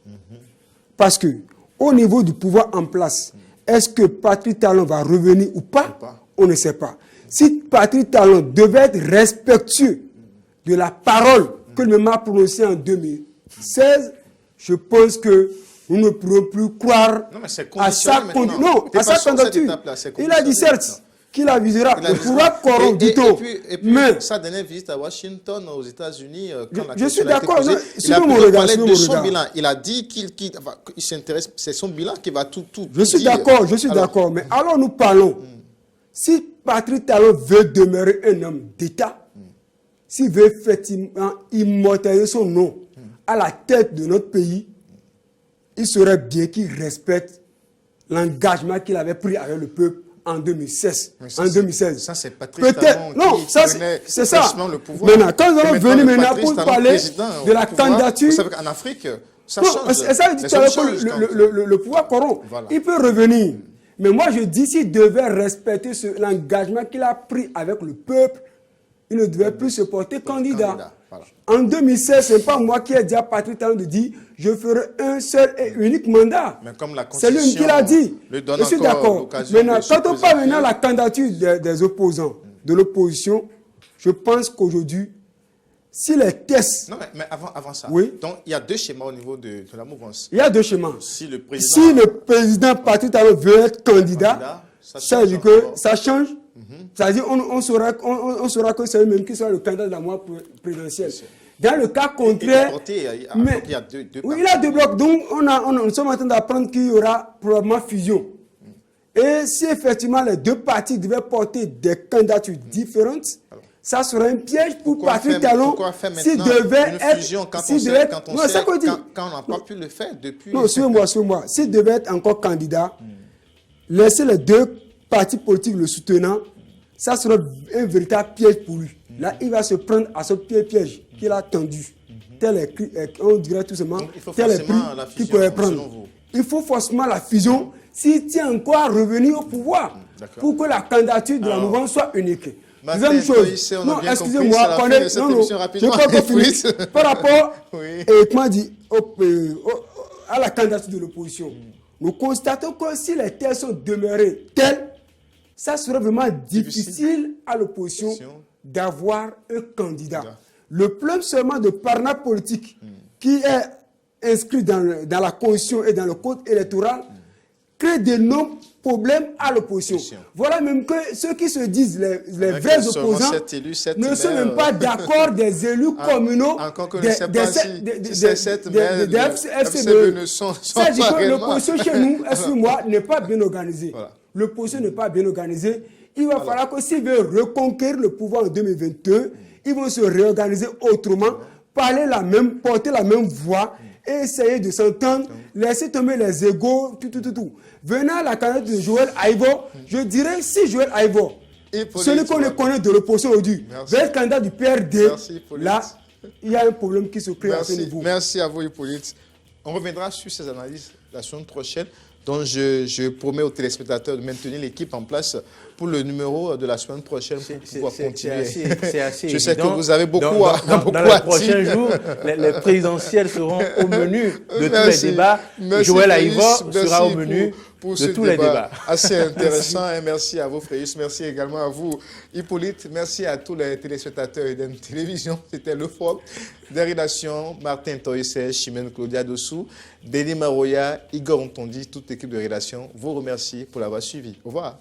C: Parce que, au niveau du pouvoir en place, est-ce que Patrice Talon va revenir ou pas? On ne sait pas. Si Patrice Talon devait être respectueux de la parole que le même a prononcée en 2016, je pense que nous ne pourrons plus croire à sa candidature. Il a dit certes qu'il avisera le pouvoir corrompt du tout.
A: Mais sa dernière visite à Washington, aux États-Unis, quand la
C: je suis
A: question a été
C: d'accord.
A: posée, il a pu parler de son bilan. Il a dit qu'il s'intéresse, c'est son bilan qui va tout
C: Je suis d'accord, d'accord. Mais alors nous parlons. Si Patrice Talon veut demeurer un homme d'État, s'il veut effectivement immortaliser son nom à la tête de notre pays, il serait bien qu'il respecte l'engagement qu'il avait pris avec le peuple en 2016.
A: Ça, c'est Patrice Talon
C: c'est ça.
A: Le pouvoir.
C: Maintenant, quand nous allons venir maintenant pour parler de la candidature...
A: Vous savez qu'en Afrique, ça change.
C: Ça dit le pouvoir corrompt. Voilà. Il peut revenir. Mais moi, je dis, s'il devait respecter l'engagement qu'il a pris avec le peuple, il ne devait plus se porter candidat. Voilà. En 2016, ce n'est pas moi qui ai dit à Patrice Talon de dire je ferai un seul et unique mandat. C'est lui qui l'a dit. Je suis d'accord. Maintenant, quand on parle maintenant de la candidature des opposants, de l'opposition, je pense qu'aujourd'hui, si les tests...
A: Non, mais avant ça,
C: oui.
A: Donc il y a deux schémas au niveau de la mouvance.
C: Il y a deux schémas.
A: Si le
C: président Patrice Talon veut être candidat, ça veut dire que ça change. C'est-à-dire on saura que c'est lui-même qui sera le candidat de la mouvance présidentielle. Dans le cas contraire...
A: Il y a deux
C: oui, il y a deux blocs. Donc nous sommes en train d'apprendre qu'il y aura probablement fusion. Et si effectivement les deux partis devaient porter des candidatures différentes, ça serait un piège pour Patrice Talon s'il devait être...
A: Quand on n'a pas pu le faire depuis...
C: Non, suivez-moi. S'il devait être encore candidat, laisser les deux partis politiques le soutenant, ça sera un véritable piège pour lui. Là, il va se prendre à ce piège qu'il a tendu. On dirait tout simplement, tel est prix qu'il pourrait prendre. Il faut forcément la fusion s'il tient encore à revenir au pouvoir pour que la candidature de la mouvance soit unique. Deuxième chose, non, excusez-moi, je crois qu'on finit par rapport à la candidature de l'opposition. Nous constatons que si les thèses sont demeurées telles, ça serait vraiment difficile à l'opposition d'avoir un candidat. Le problème seulement de partenariat politique qui est inscrit dans la Constitution et dans le code électoral crée d'énormes problèmes à l'opposition. Voilà même que ceux qui se disent les vrais opposants ne sont même pas d'accord des élus communaux
A: des FCBE ne sont pas réellement.
C: L'opposition chez nous, excusez-moi, n'est pas bien organisée. Voilà. L'opposition n'est pas bien organisée. Il va falloir que s'ils veulent reconquérir le pouvoir en 2022, ils vont se réorganiser autrement, porter la même voix et essayer de s'entendre, laisser tomber les égos, tout. Venant à la candidature de Joël Aïvo, je dirais si Joël Aïvo, celui qu'on connaît de l'opposition aujourd'hui, veut être candidat du PRD, là, il y a un problème qui se crée à ce niveau.
A: Merci à vous, Hippolyte. On reviendra sur ces analyses la semaine prochaine. Donc, je promets aux téléspectateurs de maintenir l'équipe en place pour le numéro de la semaine prochaine pour pouvoir continuer.
B: C'est assez
A: Je sais que vous avez beaucoup à dire.
B: Dans les prochains jours, les présidentielles seront au menu de tous les débats. Joël Aïvo sera au menu
A: pour ce débat assez intéressant. Et merci à vous, Fréjus. Merci également à vous, Hippolyte. Merci à tous les téléspectateurs et de télévision. C'était le forum des rédactions. Martin Toyesse, Chimène Claudia Dossou, Denis Maroya, Igor Ntondi, toute l'équipe de rédaction vous remercie pour l'avoir suivi. Au revoir.